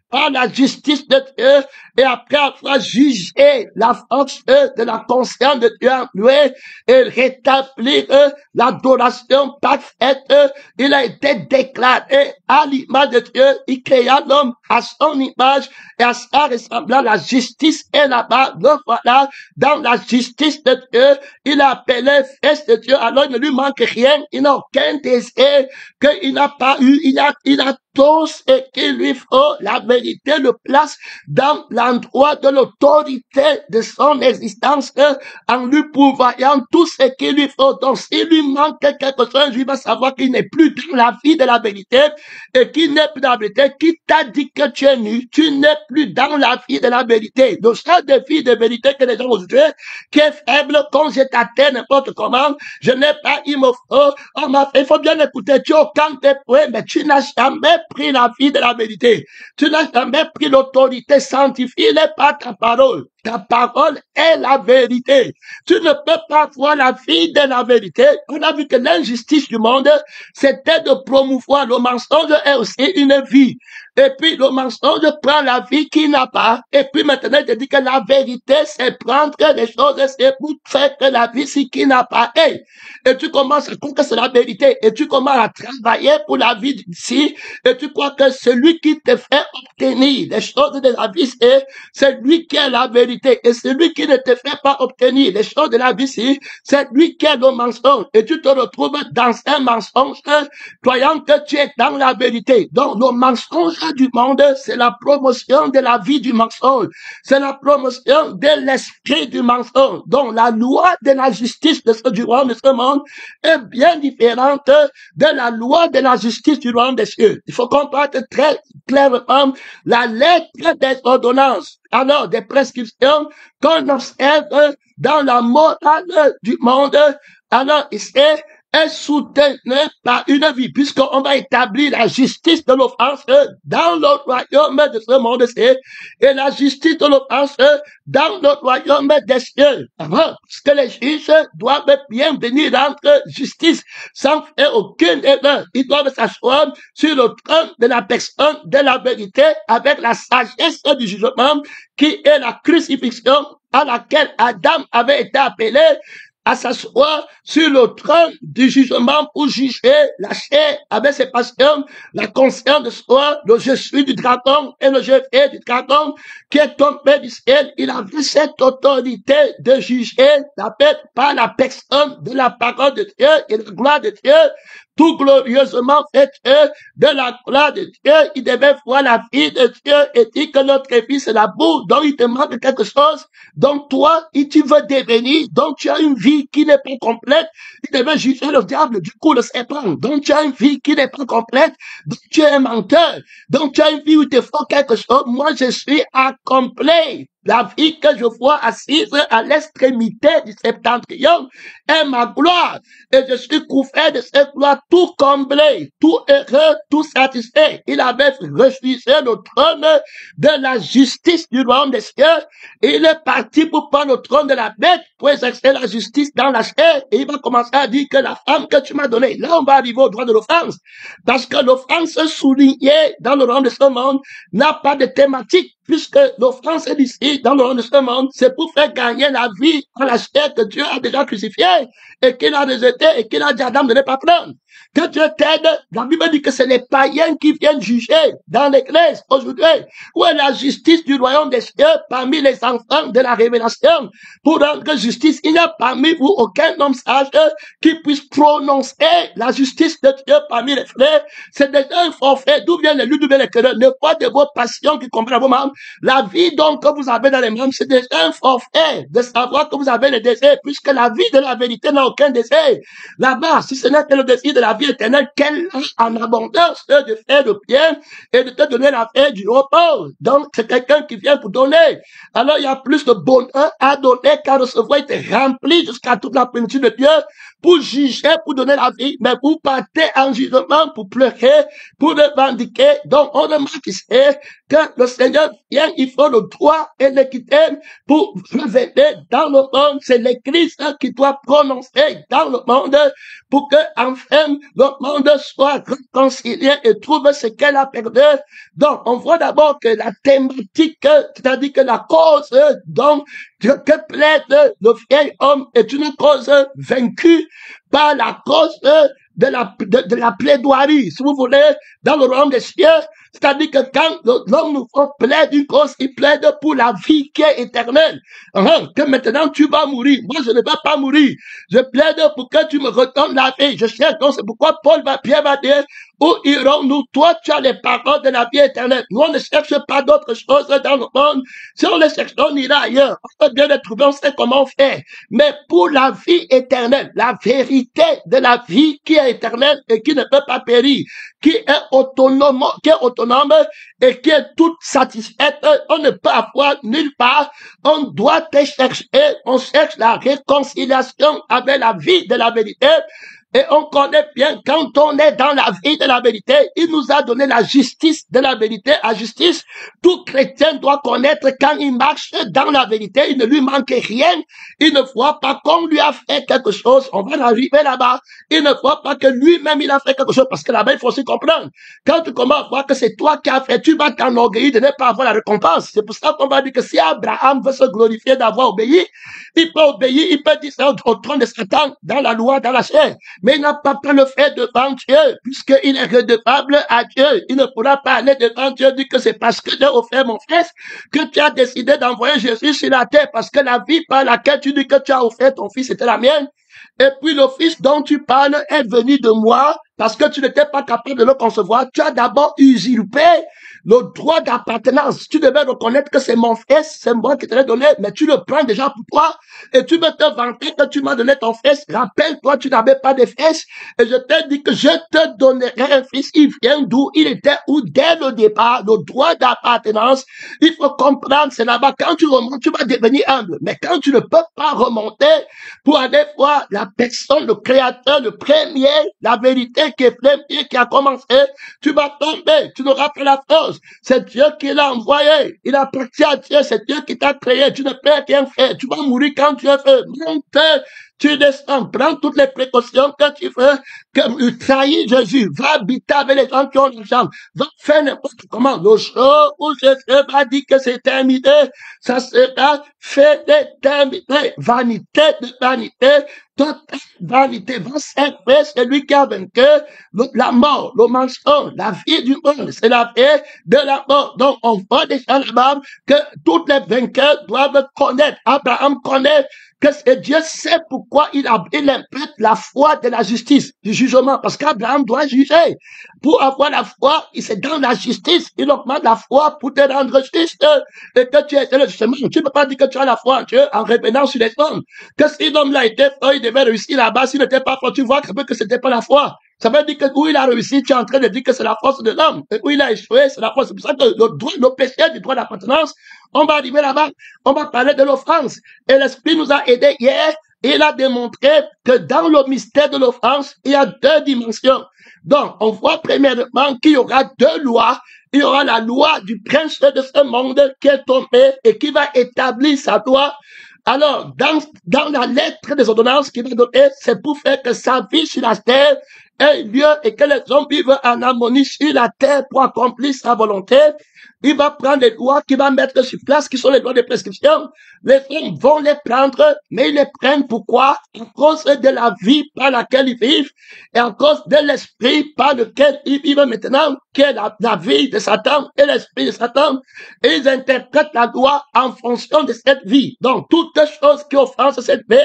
par la justice de Dieu, et après avoir jugé la force de la conscience de Dieu en lui, et rétablir l'adoration parfaite, il a été déclaré à l'image de Dieu. Il créa l'homme à son image et à sa ressemblance. La justice est là-bas. Donc voilà, dans la justice de Dieu, il a appelé fils de Dieu. Alors il ne lui manque rien. Il n'a aucun désir qu'il n'a pas eu. Il a tout ce qu'il lui faut. La vérité le place dans l'endroit de l'autorité de son existence, en lui pourvoyant tout ce qu'il lui faut. Donc s'il lui manque quelque chose, il va savoir qu'il n'est plus dans la vie de la vérité, et qu'il n'est plus dans la vérité. Qui t'a dit que tu es nu? Tu n'es plus dans la vie de la vérité. Le seul défi de vérité que les gens aujourd'hui, qui est faible, quand je t'atteins n'importe comment, je n'ai pas, il me faut, il faut bien écouter, tu es au camp des poètes, mais tu n'as jamais pris la vie de la vérité. Tu n'as jamais pris l'autorité sanctifiée par ta parole. Ta parole est la vérité. Tu ne peux pas voir la vie de la vérité. On a vu que l'injustice du monde, c'était de promouvoir le mensonge est aussi une vie. Et puis le mensonge prend la vie qu'il n'a pas. Et puis maintenant, il te dit que la vérité, c'est prendre les choses, c'est pour faire que la vie, c'est qu'il n'a pas. Et tu commences à croire que c'est la vérité. Et tu commences à travailler pour la vie d'ici. Et tu crois que celui qui te fait obtenir les choses de la vie, c'est lui qui est la vérité. Et celui qui ne te fait pas obtenir les choses de la vie ici, c'est lui qui est le mensonge. Et tu te retrouves dans un mensonge, croyant que tu es dans la vérité. Donc le mensonge du monde, c'est la promotion de la vie du mensonge. C'est la promotion de l'esprit du mensonge. Donc la loi de la justice du royaume de ce monde est bien différente de la loi de la justice du royaume des cieux. Il faut comprendre très clairement la lettre des ordonnances, alors des prescriptions qu'on observe dans la morale du monde. Alors ici, est soutenu par une vie, puisqu'on va établir la justice de l'offense dans le royaume de ce monde-ci, et la justice de l'offense dans le royaume des cieux. Parce que les juges doivent bien venir rendre justice sans faire aucune erreur. Ils doivent s'asseoir sur le trône de la personne de la vérité avec la sagesse du jugement qui est la crucifixion à laquelle Adam avait été appelé à s'asseoir sur le trône du jugement pour juger la chair avec ses passions, la conscience de soi, le je suis du dragon et le je fais du dragon qui est tombé du ciel. Il avait cette autorité de juger la bête par la personne de la parole de Dieu et de la gloire de Dieu. Tout glorieusement fait de la gloire de Dieu, il devait voir la vie de Dieu et dire que notre vie c'est la boue, donc il te manque quelque chose, donc toi, tu veux devenir, donc tu as une vie qui n'est pas complète, il devait juger le diable, du coup le serpent, donc tu as une vie qui n'est pas complète, donc tu es un menteur, donc tu as une vie où il te faut quelque chose, moi je suis accompli. La vie que je vois assise à l'extrémité du septentrion est ma gloire. Et je suis couvert de cette gloire tout comblé, tout heureux, tout satisfait. Il avait refusé le trône de la justice du royaume des cieux. Et il est parti pour prendre le trône de la bête pour exercer la justice dans la chair. Et il va commencer à dire que la femme que tu m'as donnée, là on va arriver au droit de l'offense. Parce que l'offense soulignée dans le royaume de ce monde n'a pas de thématique. puisque l'offrande est ici, dans le monde de ce monde, c'est pour faire gagner la vie à la chair que Dieu a déjà crucifiée et qu'il a rejeté et qu'il a dit à Adam de ne pas prendre. Que Dieu t'aide. La Bible dit que c'est les païens qui viennent juger dans l'église aujourd'hui. Où est la justice du royaume des cieux parmi les enfants de la révélation? Pour rendre justice, il n'y a parmi vous aucun homme sage qui puisse prononcer la justice de Dieu parmi les frères. C'est déjà un forfait. D'où viennent les luttes, d'où viennent les querelles? Ne pas de vos passions qui comprennent vos membres. La vie donc que vous avez dans les membres, c'est déjà un forfait de savoir que vous avez le désir, puisque la vie de la vérité n'a aucun désir. Là-bas, si ce n'est que le désir de la vie éternelle, qu'elle a en abondance de faire le bien et de te donner la paix du repos. Donc, c'est quelqu'un qui vient pour donner. Alors, il y a plus de bonheur à donner qu'à recevoir. Il est rempli jusqu'à toute la plénitude de Dieu pour juger, pour donner la vie, mais vous partez en jugement pour pleurer, pour revendiquer. Donc, on remarque ici que le Seigneur vient, il faut le droit et l'équité pour revenir dans le monde. C'est l'Église qui doit prononcer dans le monde pour que, enfin, le monde soit réconcilié et trouve ce qu'elle a perdu. Donc, on voit d'abord que la thématique, c'est-à-dire que la cause, donc, que plaide le vieil homme est une cause vaincue par la cause de la plaidoirie, si vous voulez, dans le royaume des cieux. C'est-à-dire que quand l'homme nous plaide une cause, il plaide pour la vie qui est éternelle. Que maintenant tu vas mourir. Moi, je ne vais pas mourir. Je plaide pour que tu me redonnes la vie. Je cherche donc, c'est pourquoi Pierre va dire, où irons-nous? Toi, tu as les paroles de la vie éternelle. Nous, on ne cherche pas d'autres choses dans le monde. Si on les cherche, on ira ailleurs. On peut bien les trouver, on sait comment on fait. Mais pour la vie éternelle, la vérité de la vie qui est éternelle et qui ne peut pas périr, qui est autonome et qui est toute satisfaite, on ne peut avoir nulle part. On doit te chercher, on cherche la réconciliation avec la vie de la vérité. Et on connaît bien, quand on est dans la vie de la vérité, il nous a donné la justice de la vérité. La justice, tout chrétien doit connaître quand il marche dans la vérité, il ne lui manque rien. Il ne voit pas qu'on lui a fait quelque chose. On va arriver là-bas. Il ne voit pas que lui-même il a fait quelque chose. Parce que là-bas, il faut aussi comprendre. Quand tu commences à voir que c'est toi qui as fait, tu vas t'enorgueillir de ne pas avoir la récompense. C'est pour ça qu'on va dire que si Abraham veut se glorifier d'avoir obéi, il peut obéir, il peut dire ça au trône de Satan, dans la loi, dans la chair. Mais il n'a pas pu le faire devant Dieu, puisqu'il est redevable à Dieu. Il ne pourra pas aller devant Dieu, dire que c'est parce que j'ai offert mon fils que tu as décidé d'envoyer Jésus sur la terre, parce que la vie par laquelle tu dis que tu as offert ton fils était la mienne. Et puis le fils dont tu parles est venu de moi, parce que tu n'étais pas capable de le concevoir. Tu as d'abord usurpé le droit d'appartenance. Tu devais reconnaître que c'est mon fils, c'est moi qui te l'ai donné, mais tu le prends déjà pour toi. Et tu veux te vanter que tu m'as donné ton fils. Rappelle-toi, tu n'avais pas de fils. Et je t'ai dit que je te donnerai un fils. Il vient d'où? Il était où dès le départ? Le droit d'appartenance. Il faut comprendre, c'est là-bas. Quand tu remontes, tu vas devenir humble. Mais quand tu ne peux pas remonter pour aller voir la personne, le créateur, le premier, la vérité qui est premier, qui a commencé, tu vas tomber. Tu n'auras pas la force. C'est Dieu qui l'a envoyé. Il appartient à Dieu. C'est Dieu qui t'a créé. Tu ne peux rien faire. Tu vas mourir quand tu es fait. Monte, tu descends. Prends toutes les précautions que tu veux. Que trahis Jésus. Va habiter avec les gens qui ont l'argent. Va faire n'importe comment. Le jour où Jésus va dire que c'est terminé, ça sera fait de terminé. Vanité de vanité. Toute vanité va servir celui qui a vaincu la mort, le mensonge, la vie du monde. C'est la vie de la mort. Donc, on voit déjà là-bas que tous les vainqueurs doivent connaître. Abraham connaît que Dieu sait pourquoi il impute la foi de la justice, du jugement. Parce qu'Abraham doit juger. Pour avoir la foi, c'est dans la justice. Il augmente la foi pour te rendre juste. Et que tu es le jugement. Tu ne peux pas dire que tu as la foi en Dieu en revenant sur les hommes. Que si l'homme là était fort, il devait réussir là-bas. S'il n'était pas fort, tu vois que c'était pas la foi. Ça veut dire que où il a réussi, tu es en train de dire que c'est la force de l'homme. Et où il a échoué, c'est la force. C'est pour ça que le péché du droit d'appartenance, on va arriver là-bas, on va parler de l'offense. Et l'Esprit nous a aidés hier. Et il a démontré que dans le mystère de l'offense, il y a deux dimensions. Donc, on voit premièrement qu'il y aura deux lois. Il y aura la loi du prince de ce monde qui est tombé et qui va établir sa loi. Alors, dans la lettre des ordonnances qu'il va donner, c'est pour faire que sa vie sur la terre ait lieu et que les hommes vivent en harmonie sur la terre pour accomplir sa volonté, il va prendre les lois qu'il va mettre sur place, qui sont les lois de prescription. Les hommes vont les prendre, mais ils les prennent pourquoi? À cause de la vie par laquelle ils vivent et à cause de l'esprit par lequel ils vivent maintenant, qui est la vie de Satan et l'esprit de Satan. Et ils interprètent la loi en fonction de cette vie. Donc, toute chose qui offense cette vie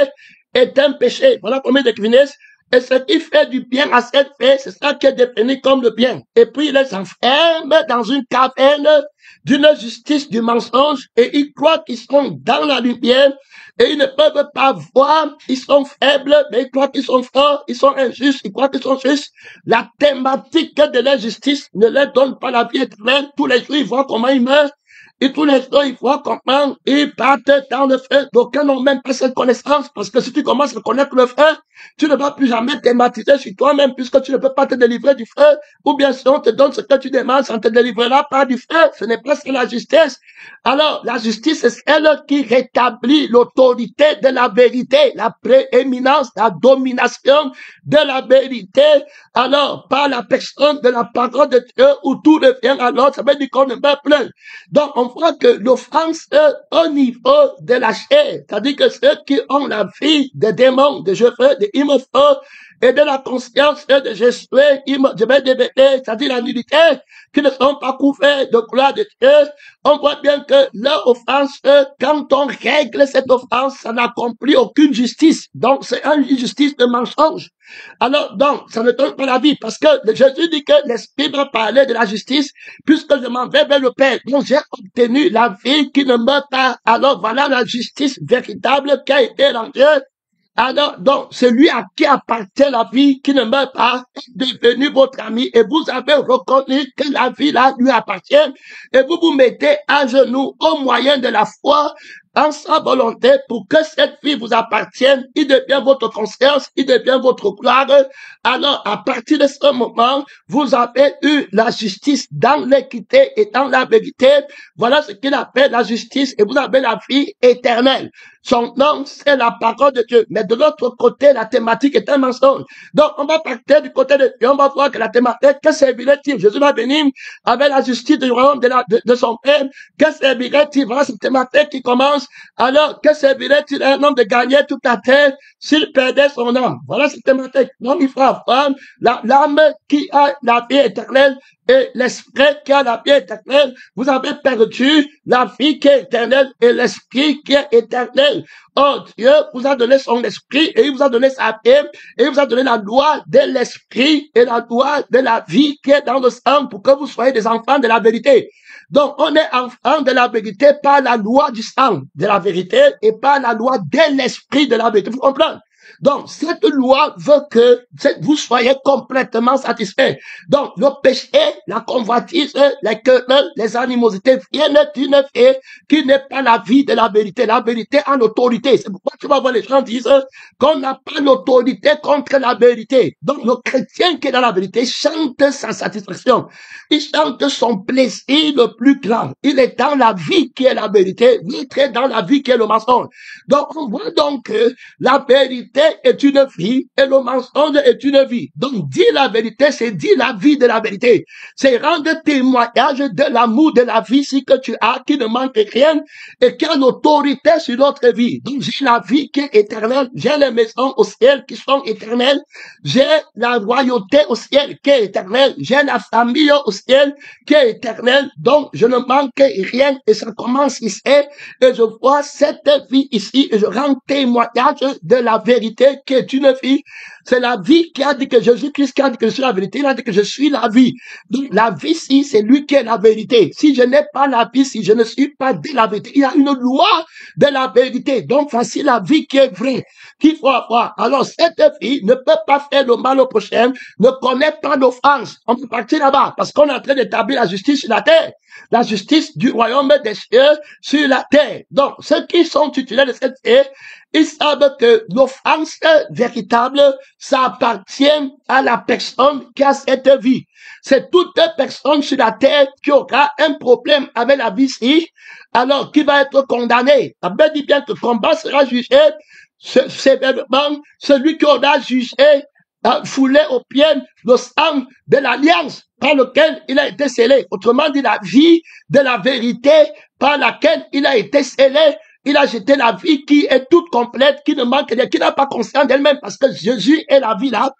est un péché. Voilà combien de Calvinistes. Et ce qui fait du bien à cette vie, c'est ça qui est défini comme le bien. Et puis, ils les enferment dans une caverne d'une justice du mensonge et ils croient qu'ils sont dans la lumière et ils ne peuvent pas voir, ils sont faibles, mais ils croient qu'ils sont forts, ils sont injustes, ils croient qu'ils sont justes. La thématique de l'injustice ne leur donne pas la vie éternelle. Tous les jours, ils voient comment ils meurent. Et tous les jours, ils voient comment ils partent dans le feu. D'aucuns n'ont même pas cette connaissance, parce que si tu commences à connaître le feu, tu ne vas plus jamais thématiser sur toi-même, puisque tu ne peux pas te délivrer du feu. Ou bien si on te donne ce que tu demandes, on te délivrera pas du feu. Ce n'est pas la justice. Alors, la justice, c'est celle qui rétablit l'autorité de la vérité, la prééminence, la domination de la vérité. Alors, par la personne de la parole de Dieu, où tout revient à l'autre, ça veut dire qu'on ne meurt plus. Donc, on voit que l'offense au niveau de la chair, c'est-à-dire que ceux qui ont la vie des démons, des jeux, des hémophores et de la conscience de Jésus, c'est-à-dire la nudité, qui ne sont pas couverts de gloire de Dieu, on voit bien que leur offense, quand on règle cette offense, ça n'accomplit aucune justice. Donc, c'est une justice de mensonge. Alors, donc, ça ne donne pas la vie, parce que Jésus dit que l'Esprit va parler de la justice, puisque je m'en vais vers le Père. Donc, j'ai obtenu la vie qui ne meurt pas. Alors, voilà la justice véritable qui a été rendue. Alors, donc, celui à qui appartient la vie qui ne meurt pas est devenu votre ami et vous avez reconnu que la vie là lui appartient et vous vous mettez à genoux au moyen de la foi en sa volonté pour que cette vie vous appartienne. Il devient votre conscience, il devient votre gloire. Alors, à partir de ce moment, vous avez eu la justice dans l'équité et dans la vérité. Voilà ce qu'il appelle la justice et vous avez la vie éternelle. Son nom, c'est la parole de Dieu. Mais de l'autre côté, la thématique est un mensonge. Donc, on va partir du côté de Dieu. On va voir que la thématique, que servirait-il? Jésus va venir avec la justice du royaume de son Père. Que servirait-il? Voilà cette thématique qui commence. Alors, que servirait-il à un homme de gagner toute la terre s'il perdait son âme? Voilà cette thématique. Donc, il faut avoir l'âme qui a la vie éternelle et l'esprit qui a la vie éternelle. Vous avez perdu la vie qui est éternelle et l'esprit qui est éternel. Oh, Dieu vous a donné son esprit et il vous a donné sa vie et il vous a donné la loi de l'esprit et la loi de la vie qui est dans le sang pour que vous soyez des enfants de la vérité. Donc, on est enfants de la vérité par la loi du sang de la vérité et par la loi de l'esprit de la vérité. Vous comprenez? Donc, cette loi veut que vous soyez complètement satisfaits. Donc, le péché, la convoitise, les querelles, les animosités viennent d'une vie qui n'est pas la vie de la vérité. La vérité a l'autorité. C'est pourquoi tu vas voir les gens disent qu'on n'a pas l'autorité contre la vérité. Donc, le chrétien qui est dans la vérité chante sa satisfaction. Il chante son plaisir le plus grand. Il est dans la vie qui est la vérité. Il est dans la vie qui est le mensonge. Donc, on voit donc que la vérité est une vie et le mensonge est une vie. Donc, dire la vérité, c'est dire la vie de la vérité. C'est rendre témoignage de l'amour de la vie si que tu as, qui ne manque rien et qui a l'autorité sur notre vie. Donc, j'ai la vie qui est éternelle. J'ai les maisons au ciel qui sont éternelles. J'ai la royauté au ciel qui est éternelle. J'ai la famille au ciel qui est éternelle. Donc, je ne manque rien et ça commence ici et je vois cette vie ici et je rends témoignage de la vérité qui est une vie. C'est la vie qui a dit que Jésus-Christ qui a dit que je suis la vérité. Il a dit que je suis la vie. Donc, la vie, si, c'est lui qui est la vérité. Si je n'ai pas la vie, si je ne suis pas de la vérité, il y a une loi de la vérité. Donc, voici la vie qui est vraie, qu'il faut avoir. Alors, cette vie ne peut pas faire le mal au prochain, ne connaît pas d'offense. On peut partir là-bas parce qu'on est en train d'établir la justice sur la terre. La justice du royaume des cieux sur la terre. Donc, ceux qui sont titulaires de cette terre, ils savent que l'offense véritable, ça appartient à la personne qui a cette vie. C'est toute personne sur la terre qui aura un problème avec la vie ici, alors qui va être condamné. La Bible dit bien que le combat sera jugé sévèrement. Celui qui aura jugé foulé au pied le sang de l'alliance par lequel il a été scellé. Autrement dit, la vie de la vérité par laquelle il a été scellé. Il a jeté la vie qui est toute complète, qui ne manque rien, qui n'a pas conscience d'elle-même, parce que Jésus est la vie là.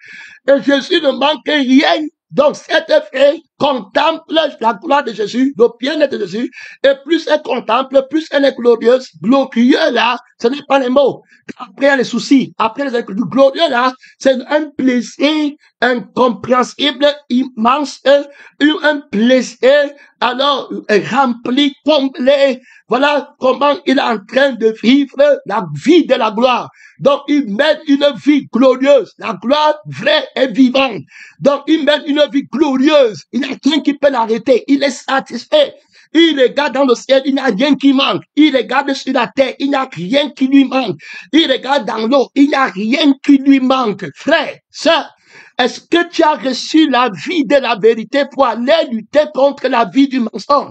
Et Jésus ne manque rien. Donc, cette fée contemple la gloire de Jésus, le bien-être de Jésus, et plus elle contemple, plus elle est glorieuse. Glorieux là, ce n'est pas les mots. Après, il y a les soucis. Après, les glorieux là, c'est un plaisir incompréhensible, immense, un plaisir, alors, rempli, comblé. Voilà comment il est en train de vivre la vie de la gloire. Donc, il mène une vie glorieuse. La gloire vraie et vivante. Donc, il mène une vie glorieuse. Il n'y a rien qui peut l'arrêter. Il est satisfait. Il regarde dans le ciel, il n'y a rien qui manque. Il regarde sur la terre, il n'y a rien qui lui manque. Il regarde dans l'eau, il n'y a rien qui lui manque. Frère, sœur, est-ce que tu as reçu la vie de la vérité pour aller lutter contre la vie du mensonge?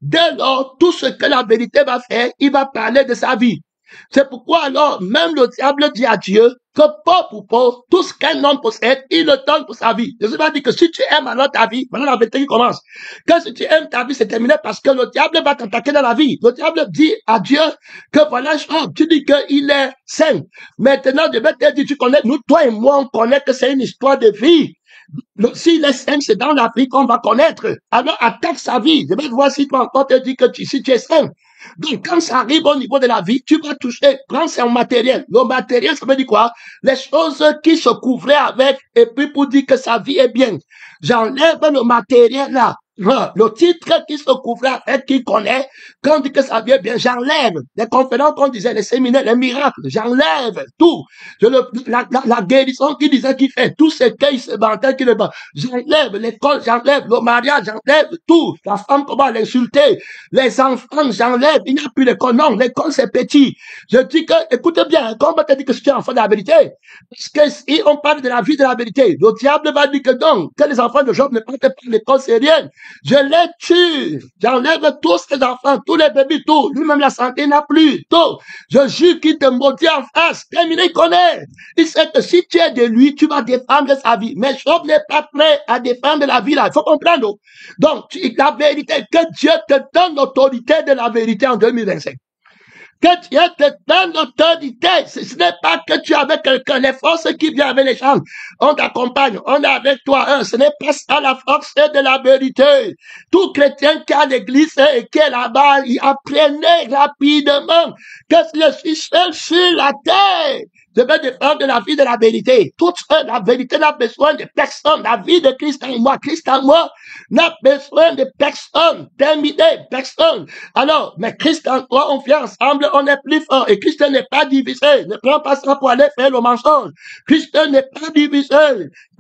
Dès lors, tout ce que la vérité va faire, il va parler de sa vie. C'est pourquoi alors, même le diable dit à Dieu que pauvre pour pauvre, tout ce qu'un homme possède, il le donne pour sa vie. Jésus va dire que si tu aimes alors ta vie, voilà la vérité qui commence. Que si tu aimes ta vie, c'est terminé parce que le diable va t'attaquer dans la vie. Le diable dit à Dieu que voilà, tu dis qu'il est saint. Maintenant, Dieu va te dire, tu connais, nous, toi et moi, on connaît que c'est une histoire de vie. S'il est saint, c'est dans la vie qu'on va connaître. Alors, attaque sa vie. Je vais voir si toi encore te dis que si tu es saint. Donc, quand ça arrive au niveau de la vie, tu vas toucher, prends son matériel. Le matériel, ça veut dire quoi? Les choses qui se couvraient avec, et puis pour dire que sa vie est bien. J'enlève le matériel là. Le titre qui se couvrait avec, qui connaît, quand on dit que ça vient bien, j'enlève les conférences qu'on disait, les séminaires, les miracles, j'enlève tout. La guérison qui disait qu'il fait, tout ce qu'il se vantait qu'il le bat. J'enlève l'école, j'enlève le mariage, j'enlève tout. La femme, comment l'insulter. Les enfants, j'enlève. Il n'y a plus l'école. Non, l'école, c'est petit. Je dis que, écoutez bien, quand on te dit que tu es enfant de la vérité, parce que si on parle de la vie de la vérité, le diable va dire que donc, que les enfants de Job ne partent pas de l'école, c'est rien. Je les tue. J'enlève tous ces enfants, tous les bébés, tout. Lui-même, la santé n'a plus. Tout. Je jure qu'il te maudit en face. Terminé, il connaît. Il sait que si tu es de lui, tu vas défendre sa vie. Mais Job n'est pas prêt à défendre la vie là. Il faut comprendre. Donc, la vérité, que Dieu te donne l'autorité de la vérité en 2025. Que Dieu te donne l'autorité. Ce n'est pas que tu es avec quelqu'un. Les forces qui viennent avec les gens, on t'accompagne, on est avec toi. Ce n'est pas ça la force de la vérité. Tout chrétien qui a l'église et qui est là-bas, il apprenait rapidement que je suis seul sur la terre. Je vais défendre la vie de la vérité. Toute la vérité n'a besoin de personne. La vie de Christ en moi n'a besoin de personne. Terminé, personne. Alors, mais Christ en toi, on vient ensemble, on est plus fort. Et Christ n'est pas divisé. Ne prends pas ça pour aller faire le mensonge. Christ n'est pas divisé.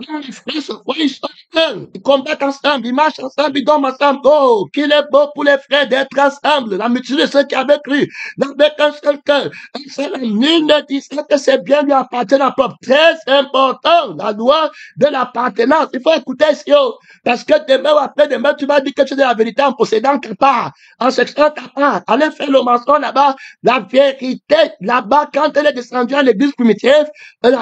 Quand les frères se voient, ils sont un. Ils combattent ensemble, ils marchent ensemble, ils dorment ensemble. Oh, qu'il est beau pour les frères d'être ensemble. La multitude de ceux qui avaient cru, avec un seul cœur. Un seul homme. Nul ne dit que c'est bien lui appartenir à propre. Très important, la loi de l'appartenance. Il faut écouter ça. Parce que demain ou après-demain, tu vas dire que tu es de la vérité en possédant ta part, en sexant ta part. Allez faire le mensonge là-bas. La vérité, là-bas, quand elle est descendue à l'église primitive,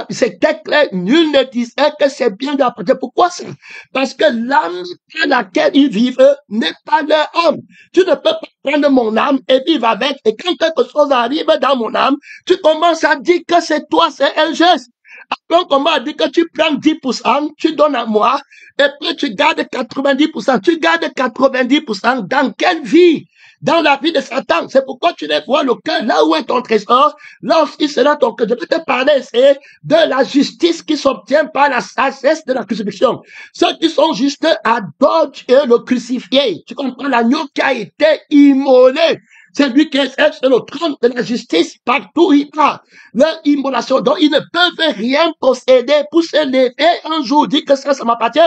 c'était clair. Nul ne disait que c'est bien lui appartenir. Pourquoi ça? Parce que l'âme dans laquelle ils vivent n'est pas leur âme. Tu ne peux pas prendre mon âme et vivre avec. Et quand quelque chose arrive dans mon âme, tu commences à dire que c'est toi, c'est un geste. Après, on commence à dire que tu prends 10%, tu donnes à moi, et puis tu gardes 90%. Tu gardes 90% dans quelle vie? Dans la vie de Satan. C'est pourquoi tu les vois le cœur, là où est ton trésor, là aussi sera ton cœur. Je vais te parler, c'est de la justice qui s'obtient par la sagesse de la crucifixion. Ceux qui sont justes adorent Dieu le crucifié. Tu comprends? L'agneau qui a été immolé. C'est lui qui exerce le trône de la justice partout où il va. Leur immolation. Donc, ils ne peuvent rien posséder pour se lever un jour, dire que ça m'appartient,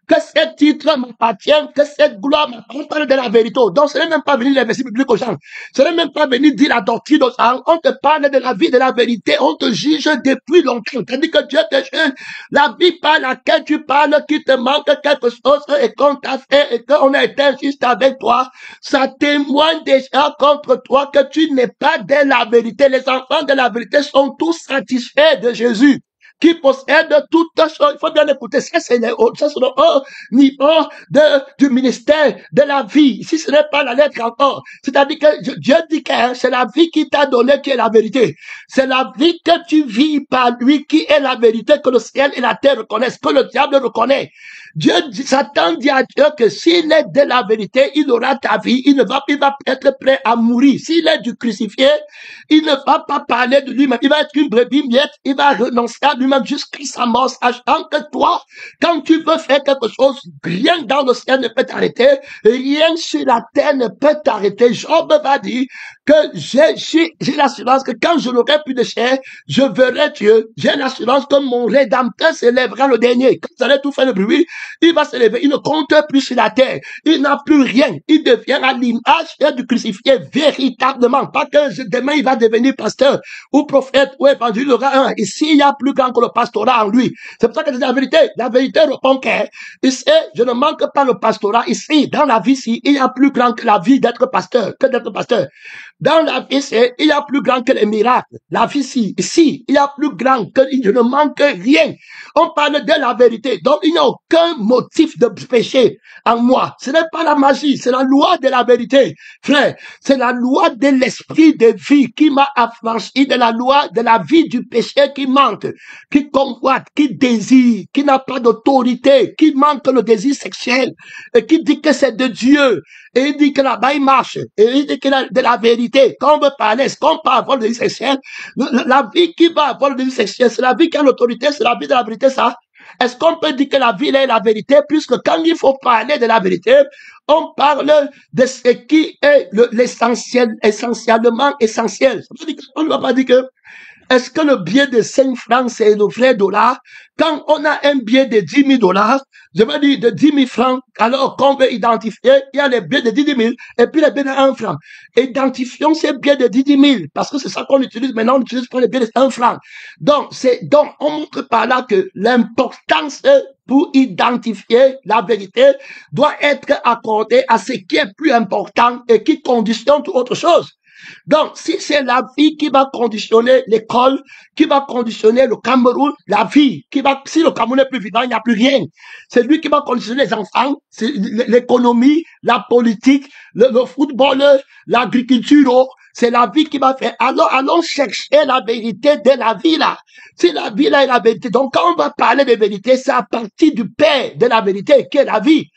que ce titre m'appartient, que cette gloire m'appartient. On parle de la vérité. Donc, ce n'est même pas venir les versets bibliques aux gens. Ce n'est même pas venir dire la doctrine aux gens. On te parle de la vie, de la vérité. On te juge depuis longtemps. Tandis que Dieu te juge. La vie par laquelle tu parles, qui te manque quelque chose et qu'on t'a fait et qu'on a été injuste avec toi, ça témoigne déjà contre toi que tu n'es pas de la vérité. Les enfants de la vérité sont tous satisfaits de Jésus. qui possède toutes choses. Il faut bien écouter. Ça, c'est le haut niveau du ministère de la vie. Si ce n'est pas la lettre encore. C'est-à-dire que Dieu dit que c'est la vie qui t'a donné qui est la vérité. C'est la vie que tu vis par lui qui est la vérité que le ciel et la terre reconnaissent, que le diable reconnaît. Satan dit à Dieu que s'il est de la vérité, il aura ta vie, il va être prêt à mourir. S'il est du crucifié, il ne va pas parler de lui-même. Il va être une brebis miette, il va renoncer à lui-même jusqu'à sa mort, sachant que toi, quand tu veux faire quelque chose, rien dans le ciel ne peut t'arrêter, rien sur la terre ne peut t'arrêter. Job va dire que j'ai l'assurance que quand je n'aurai plus de chair, je verrai Dieu. J'ai l'assurance que mon Rédempteur s'élèvera le dernier. Quand vous allez tout faire le bruit, il va se lever, il ne compte plus sur la terre, il n'a plus rien, il devient à l'image du crucifié véritablement, pas que demain il va devenir pasteur, ou prophète, ou évangile, ici il y a plus grand que le pastorat en lui. C'est pour ça que c'est la vérité répond que, ici, je ne manque pas le pastorat, ici, dans la vie, ici, il y a plus grand que la vie d'être pasteur, Dans la vie, il y a plus grand que les miracles. La vie, ici, il y a plus grand que je ne manque rien. On parle de la vérité. Donc, il n'y a aucun motif de péché en moi. Ce n'est pas la magie, c'est la loi de la vérité. Frère, c'est la loi de l'esprit de vie qui m'a affranchi de la loi de la vie du péché qui manque, qui convoite, qui désire, qui n'a pas d'autorité, qui manque le désir sexuel, et qui dit que c'est de Dieu. Et il dit que là-bas, il marche. Et il dit qu'il a de la vérité. Quand on veut parler, est-ce qu'on peut avoir le désir sexuel? La vie qui va avoir le désir sexuel, c'est la vie qui a l'autorité, c'est la vie de la vérité, ça. Est-ce qu'on peut dire que la vie est la vérité, puisque quand il faut parler de la vérité, on parle de ce qui est l'essentiel, essentiellement essentiel. On ne va pas dire que est-ce que le billet de 5 francs, c'est le vrai dollar? Quand on a un billet de 10 000 dollars, je veux dire de 10 000 francs, alors qu'on veut identifier, il y a les billets de 10 000 et puis les billets de 1 franc. Identifions ces billets de 10 000 parce que c'est ça qu'on utilise maintenant, on n'utilise pas les billets de 1 franc. Donc, on montre par là que l'importance pour identifier la vérité doit être accordée à ce qui est plus important et qui conditionne toute autre chose. Donc, si c'est la vie qui va conditionner l'école, qui va conditionner le Cameroun, la vie, si le Cameroun est plus vivant, il n'y a plus rien. C'est lui qui va conditionner les enfants, c'est l'économie, la politique, le football, l'agriculture, c'est la vie qui va faire. Alors, allons chercher la vérité de la vie là. Si la vie là est la vérité, donc quand on va parler de vérité, c'est à partir du Père de la vérité, qui est la vie.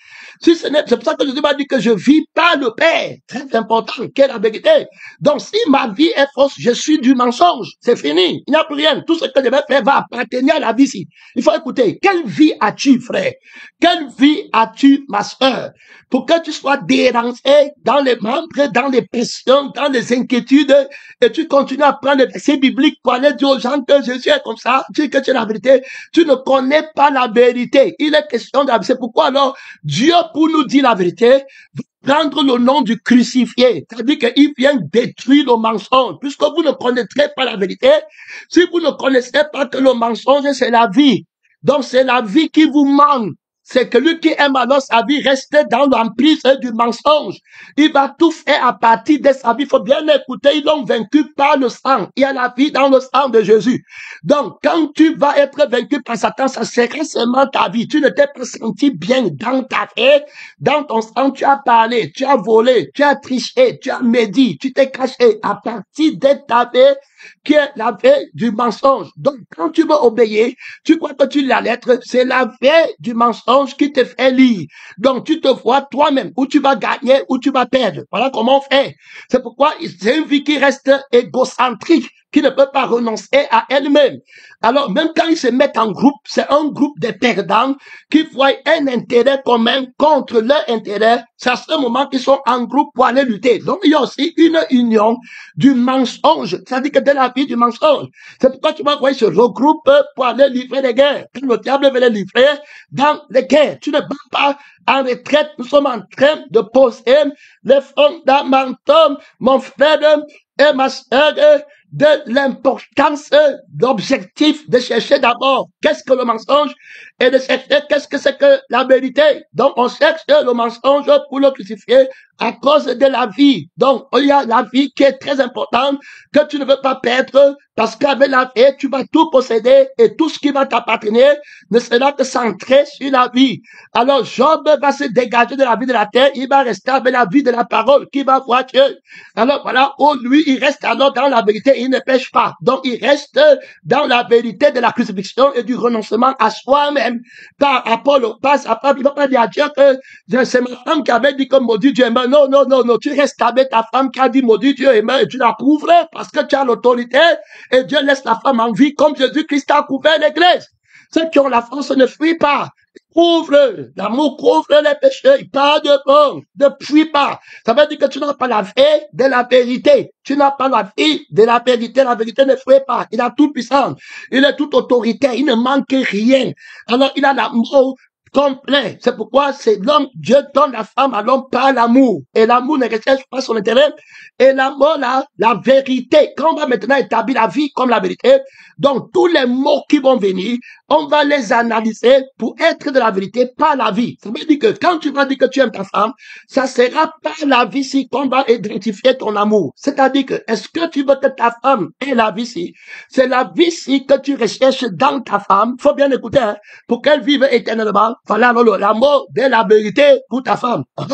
C'est pour ça que Jésus m'a dit que je vis par le Père. Très important, qui est la vérité. Donc, si ma vie est fausse, je suis du mensonge. C'est fini. Il n'y a plus rien. Tout ce que je vais faire va appartenir à la vie ici. Il faut écouter. Quelle vie as-tu, frère? Quelle vie as-tu, ma soeur? Pour que tu sois dérangé dans les membres, dans les pressions, dans les inquiétudes, et tu continues à prendre les versets bibliques pour aller dire aux gens que Jésus est comme ça, tu dis que tu es la vérité. Tu ne connais pas la vérité. Il est question de la vérité. C'est pourquoi alors, Dieu, pour nous dire la vérité, prendre le nom du crucifié, c'est-à-dire qu'il vient détruire le mensonge, puisque vous ne connaîtrez pas la vérité. Si vous ne connaissez pas que le mensonge, c'est la vie. Donc, c'est la vie qui vous manque. C'est que lui qui aime alors sa vie reste dans l'emprise du mensonge. Il va tout faire à partir de sa vie. Il faut bien écouter, ils l'ont vaincu par le sang. Il y a la vie dans le sang de Jésus. Donc, quand tu vas être vaincu par Satan, ça sera seulement ta vie. Tu ne t'es pas senti bien dans ta vie, dans ton sang. Tu as parlé, tu as volé, tu as triché, tu as médit, tu t'es caché à partir de ta vie qui est la veille du mensonge. Donc, quand tu veux obéir, tu crois que tu lis la lettre, c'est la veille du mensonge qui te fait lire. Donc, tu te vois toi-même, où tu vas gagner, où tu vas perdre. Voilà comment on fait. C'est pourquoi c'est une vie qui reste égocentrique, qui ne peut pas renoncer à elle-même. Alors, même quand ils se mettent en groupe, c'est un groupe de perdants qui voient un intérêt commun contre leur intérêt. C'est à ce moment qu'ils sont en groupe pour aller lutter. Donc, il y a aussi une union du mensonge, c'est-à-dire que de la vie du mensonge. C'est pourquoi tu vas voir, ils se regroupent pour aller livrer les guerres. Quand le diable veut les livrer dans les guerres, tu ne bats pas en retraite. Nous sommes en train de poser les fondamentaux, mon frère et ma soeur, de l'importance, d'objectif de chercher d'abord qu'est-ce que le mensonge et de chercher qu'est-ce que c'est que la vérité. Donc, on cherche le mensonge pour le crucifier à cause de la vie. Donc, il y a la vie qui est très importante, que tu ne veux pas perdre, parce qu'avec la vie, tu vas tout posséder et tout ce qui va t'appartenir ne sera que centré sur la vie. Alors, Job va se dégager de la vie de la terre, il va rester avec la vie de la parole, qui va voir Dieu. Alors, voilà, lui, il reste alors dans la vérité, il ne pêche pas. Donc, il reste dans la vérité de la crucifixion et du renoncement à soi-même. Par Apollo, il va pas dire à Dieu que c'est ma femme qui avait dit que maudit Dieu est mort. Non, non, non, non, tu restes avec ta femme qui a dit maudit Dieu est mort et tu la couvres parce que tu as l'autorité et Dieu laisse la femme en vie comme Jésus-Christ a couvert l'église. Ceux qui ont la force ne fuient pas. Couvre, l'amour couvre les péchés, pas de bon, ne fuis pas. Ça veut dire que tu n'as pas la vie de la vérité. Tu n'as pas la vie de la vérité ne fuit pas. Il a toute puissance, il a toute autorité, il ne manque rien. Alors il a l'amour complet. C'est pourquoi c'est l'homme, Dieu donne la femme à l'homme par l'amour. Et l'amour ne recherche pas son intérêt. Et l'amour, la vérité. Quand on va maintenant établir la vie comme la vérité, donc tous les mots qui vont venir, on va les analyser pour être de la vérité, pas la vie. Ça veut dire que quand tu vas dire que tu aimes ta femme, ça sera pas la vie si qu'on va identifier ton amour. C'est-à-dire que, est-ce que tu veux que ta femme ait la vie si? C'est la vie si que tu recherches dans ta femme. Faut bien écouter, hein, pour qu'elle vive éternellement. Voilà l'amour de la vérité pour ta femme. À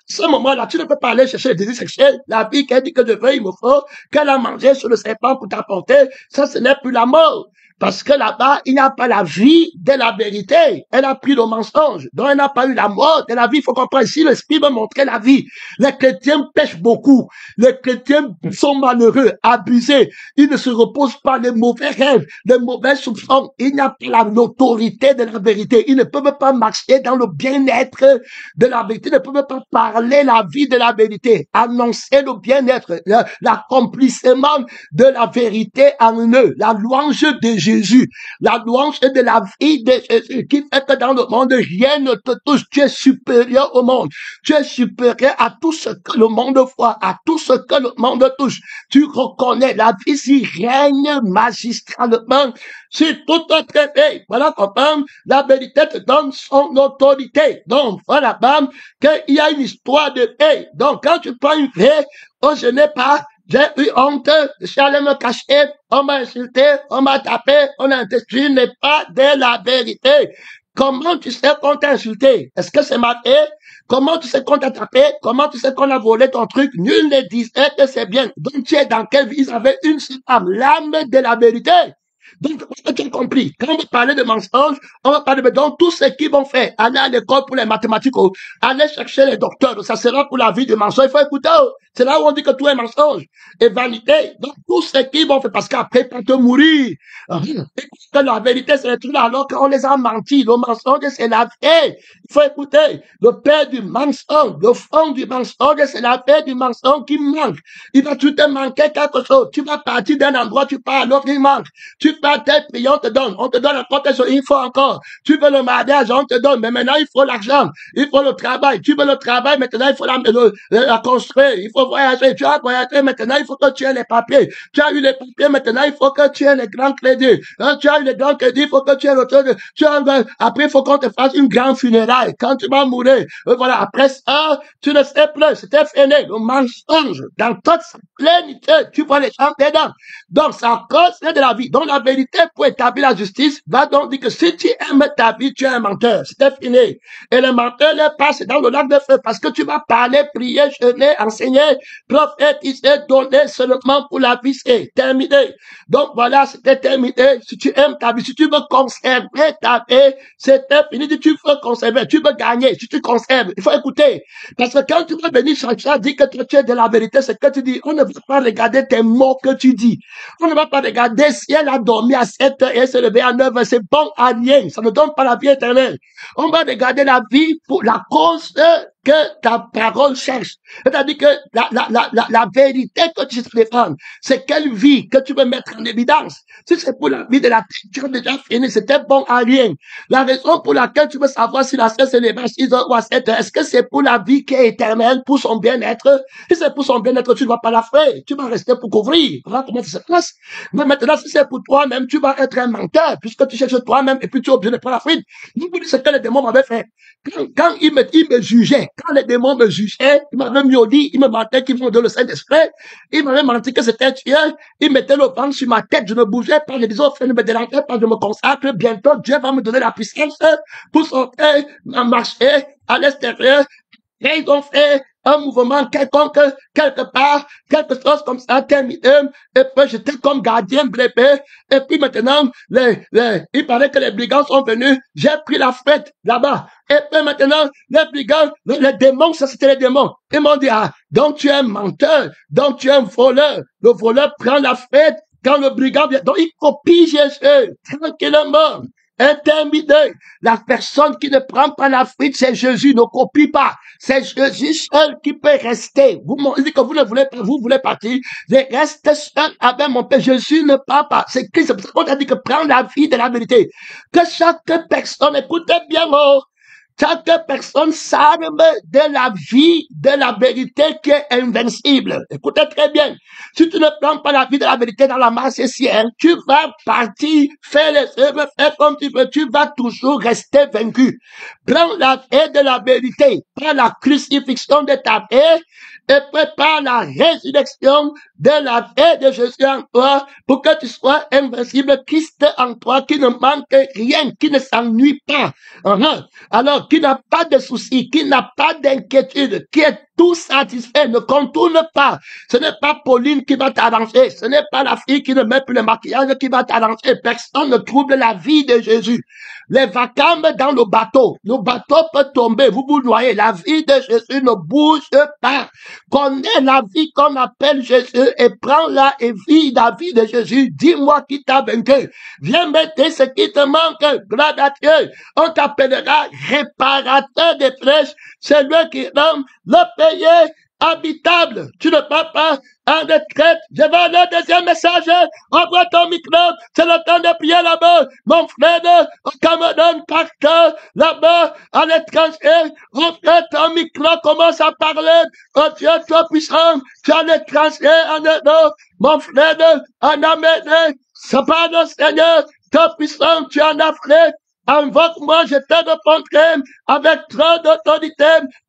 ce moment-là, tu ne peux pas aller chercher le désir sexuel. La vie qu'elle dit que je veux, il me faut, qu'elle a mangé sur le serpent pour t'apporter. Ça, ce n'est plus l'amour. Parce que là-bas, il n'y a pas la vie de la vérité. Elle a pris le mensonge. Donc, elle n'a pas eu la mort de la vie. Il faut comprendre. Si l'esprit veut montrer la vie, les chrétiens pêchent beaucoup. Les chrétiens sont malheureux, abusés. Ils ne se reposent pas les mauvais rêves, les mauvais soupçons. Il n'y a pas l'autorité de la vérité. Ils ne peuvent pas marcher dans le bien-être de la vérité. Ils ne peuvent pas parler la vie de la vérité. Annoncer le bien-être, l'accomplissement de la vérité en eux. La louange de Jésus, la louange de la vie de Jésus, qui fait que dans le monde, rien ne te touche. Tu es supérieur au monde. Tu es supérieur à tout ce que le monde voit, à tout ce que le monde touche. Tu reconnais la vie qui règne magistralement sur toute autre vie. Voilà comment la vérité te donne son autorité. Donc, voilà, bam, qu'il y a une histoire de paix. Donc, quand tu prends une paix, oh, je n'ai pas j'ai eu honte, je suis allé me cacher, on m'a insulté, on m'a tapé, on a insulté, je n'ai pas de la vérité. Comment tu sais qu'on t'a insulté? Est-ce que c'est ma paix? Comment tu sais qu'on t'a tapé? Comment tu sais qu'on a volé ton truc? Nul ne disait que c'est bien. Donc tu es dans quelle vie? Ils avaient une seule âme, l'âme de la vérité. Donc, tu as compris. Quand on va parler de mensonges, on va parler de donc tout ce qu'ils vont faire. Aller à l'école pour les mathématiques, aller chercher les docteurs, ça sera pour la vie du mensonge. Il faut écouter. C'est là où on dit que tout est mensonge et vanité. Donc, tout ce qu'ils vont faire, parce qu'après, quand te mourir, que la vérité, c'est le truc là, alors qu'on les a menti. Le mensonge, c'est la vie. Il faut écouter. Le père du mensonge, le fond du mensonge, c'est la paix du mensonge qui manque. Il va tout te manquer quelque chose. Tu vas partir d'un endroit, tu pars à l'autre, il manque. Tu fais tel prix, on te donne la protection, il faut encore. Tu veux le mariage, on te donne, mais maintenant il faut l'argent, il faut le travail. Tu veux le travail, maintenant il faut la construire, il faut voyager. Tu as voyagé, maintenant il faut que tu aies les papiers. Tu as eu les papiers, maintenant il faut que tu aies les grands crédits. Tu as eu les grands crédits, il faut que tu aies l'autre. Après, il faut qu'on te fasse une grande funéraille. Quand tu vas mourir, voilà, après ça, tu ne sais plus, c'était fini. Le mensonge, dans toute sa plénitude, tu vois les gens dedans. Donc, c'est à cause de la vie. Donc, la vérité pour établir la justice va donc dire que si tu aimes ta vie, tu es un menteur. C'était fini. Et le menteur le passe dans le lac de feu parce que tu vas parler, prier, jeûner, enseigner, prophétiser, donner seulement pour la vie. C'est terminé. Donc, voilà, c'était terminé. Si tu aimes ta vie, si tu veux conserver ta vie, c'était fini. Si tu veux conserver, tu veux gagner. Si tu conserves, il faut écouter. Parce que quand tu vas venir chercher à dire que tu es de la vérité, c'est que tu dis, on ne va pas regarder tes mots que tu dis. On ne va pas regarder si elle a dormi à 7 heures et elle s'est levée à 9 heures. C'est bon à rien. Ça ne donne pas la vie éternelle. On va regarder la vie pour la cause que ta parole cherche. C'est-à-dire que la vérité que tu veux défendre, c'est quelle vie que tu veux mettre en évidence. Si c'est pour la vie de la terre, tu as déjà fini, c'était bon à rien. La raison pour laquelle tu veux savoir si la sœur se lève à 6 heures ou à 7 heures, est-ce que c'est pour la vie qui est éternelle, pour son bien-être? Si c'est pour son bien-être, tu ne vas pas la faire. Tu vas rester pour couvrir. Voilà comment ça se passe. Mais maintenant, si c'est pour toi-même, tu vas être un menteur, puisque tu cherches toi-même et puis tu es obligé de prendre la fuite. Vous vous dites ce que les démons m'avaient fait. Quand ils me jugeaient, quand les démons me jugeaient, ils m'avaient mieux dit, ils me mentaient qu'ils vont de le Saint-Esprit, ils m'avaient menti que c'était Dieu, ils mettaient le ventre sur ma tête, je ne bougeais pas, je disais, oh frère, ne me dérangez pas, je me consacre, bientôt Dieu va me donner la puissance pour sortir, marcher à l'extérieur. Et ils ont fait un mouvement quelconque, quelque part, quelque chose comme ça, terminé, et puis j'étais comme gardien blébé, et puis maintenant, il paraît que les brigands sont venus, j'ai pris la fête là-bas, et puis maintenant, les brigands, les démons, ça c'était les démons, ils m'ont dit, ah, donc tu es un menteur, donc tu es un voleur, le voleur prend la fête, quand le brigand vient, donc il copie Jésus, tranquillement. Intimidé. La personne qui ne prend pas la fuite, c'est Jésus, ne copie pas. C'est Jésus seul qui peut rester. Vous dites que vous ne voulez pas, vous voulez partir. Je reste seul avec mon Père. Jésus ne part pas. C'est Christ. C'est pour ça qu'on a dit que prendre la vie de la vérité. Que chaque personne, écoutez bien, oh, chaque personne s'arme de la vie, de la vérité qui est invincible. Écoutez très bien. Si tu ne prends pas la vie de la vérité dans la masse ciel, tu vas partir, faire les œuvres, faire comme tu veux, tu vas toujours rester vaincu. Prends la vie de la vérité, prends la crucifixion de ta vie, et prépare la résurrection de la vie de Jésus en toi pour que tu sois invincible, Christ en toi, qui ne manque rien, qui ne s'ennuie pas. Alors, qui n'a pas de soucis, qui n'a pas d'inquiétude, qui est tout satisfait, ne contourne pas. Ce n'est pas Pauline qui va t'avancer, ce n'est pas la fille qui ne met plus le maquillage qui va t'avancer. Personne ne trouble la vie de Jésus. Les vacarmes dans le bateau peut tomber, vous vous noyez. La vie de Jésus ne bouge pas. Connais la vie qu'on appelle Jésus et prends-la et vis la vie de Jésus. Dis-moi qui t'a vaincu. Viens mettre ce qui te manque. Gloire à Dieu. On t'appellera réparateur des flèches. C'est lui qui rend le pays habitable. Tu ne pars pas en retraite. Je vais aller au deuxième message. Envoie ton micro. C'est le temps de prier là-bas. Mon frère, au Cameroun, partout, là-bas, à l'étranger. Ouvre ton micro, commence à parler. Oh Dieu, toi puissant, tu es à l'étranger, en Europe. Mon frère, en Amérique. Ça parle, Seigneur. Toi puissant, tu es en Afrique. Invoque-moi, je te répondrai avec trop d'autorité,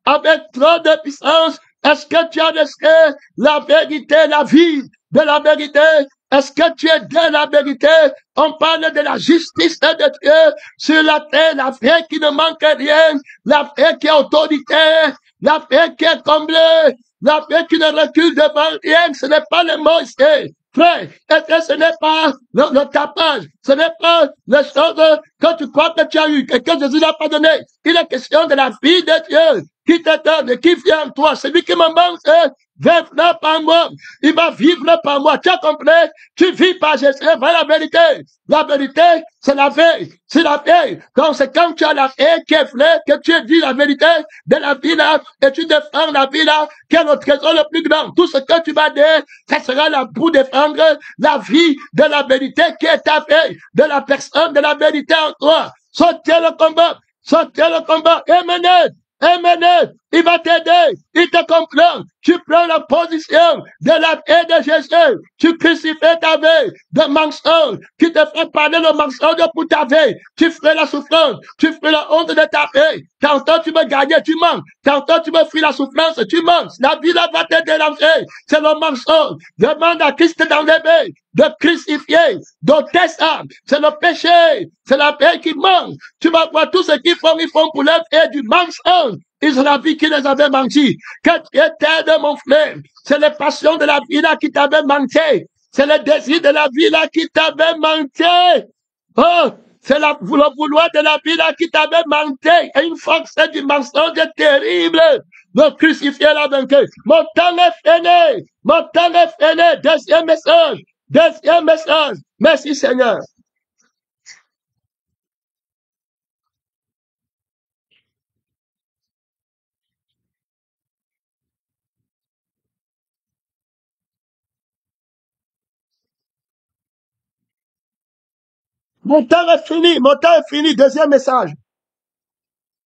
avec trop de puissance. Est-ce que tu as laissé la vérité, la vie de la vérité? Est-ce que tu es de la vérité? On parle de la justice de Dieu sur la terre, la paix qui ne manque rien, la paix qui est autorité, la paix qui est comblée, la paix qui ne recule devant rien. Ce n'est pas le mot ici. Frère, est-ce que ce n'est pas le tapage, ce n'est pas les choses que tu crois que tu as eues, que Jésus n'a pas donné. Il est question de la vie de Dieu qui te donne et qui vient en toi. Celui qui me manque, vivre par moi. Il va vivre par moi. Tu as compris? Tu vis par Jésus. Voilà la vérité. La vérité, c'est la vie. C'est la vie. Donc, c'est quand tu as la vie qui est vraie, que tu dis la vérité de la vie là, et tu défends la vie là, qui est le trésor le plus grand. Tout ce que tu vas dire, ça sera là pour défendre la vie de la vérité qui est ta vie, de la personne de la vérité en toi. Sortez le combat. Sortez le combat. Amen. Il va t'aider. Il te comprend. Tu prends la position de la paix de Jésus. Tu crucifies ta vie de mensonge qui te fait parler le mensonge pour ta vie. Tu ferais la souffrance. Tu ferais la honte de ta vie. Tantôt tu veux gagner, tu manques. Tantôt tu veux fuir la souffrance, tu manques. La vie là va te déranger. C'est le mensonge. Demande à Christ d'enlever, de crucifier, d'ôter ça. C'est le péché. C'est la paix qui manque. Tu vas voir tout ce qu'ils font pour leur faire du mensonge. Ils ont la vie qui les avait menti. Que tu étais de mon frère. C'est les passions de la vie là qui t'avaient manqué. C'est le désir de la vie là qui t'avait manqué. Oh, c'est le vouloir de la vie là qui t'avait manqué. Et une force du mensonge terrible. Le crucifié l'a vaincu. Mon temps est fini. Mon temps est fini. Deuxième message. Deuxième message. Merci Seigneur. Mon temps est fini. Deuxième message.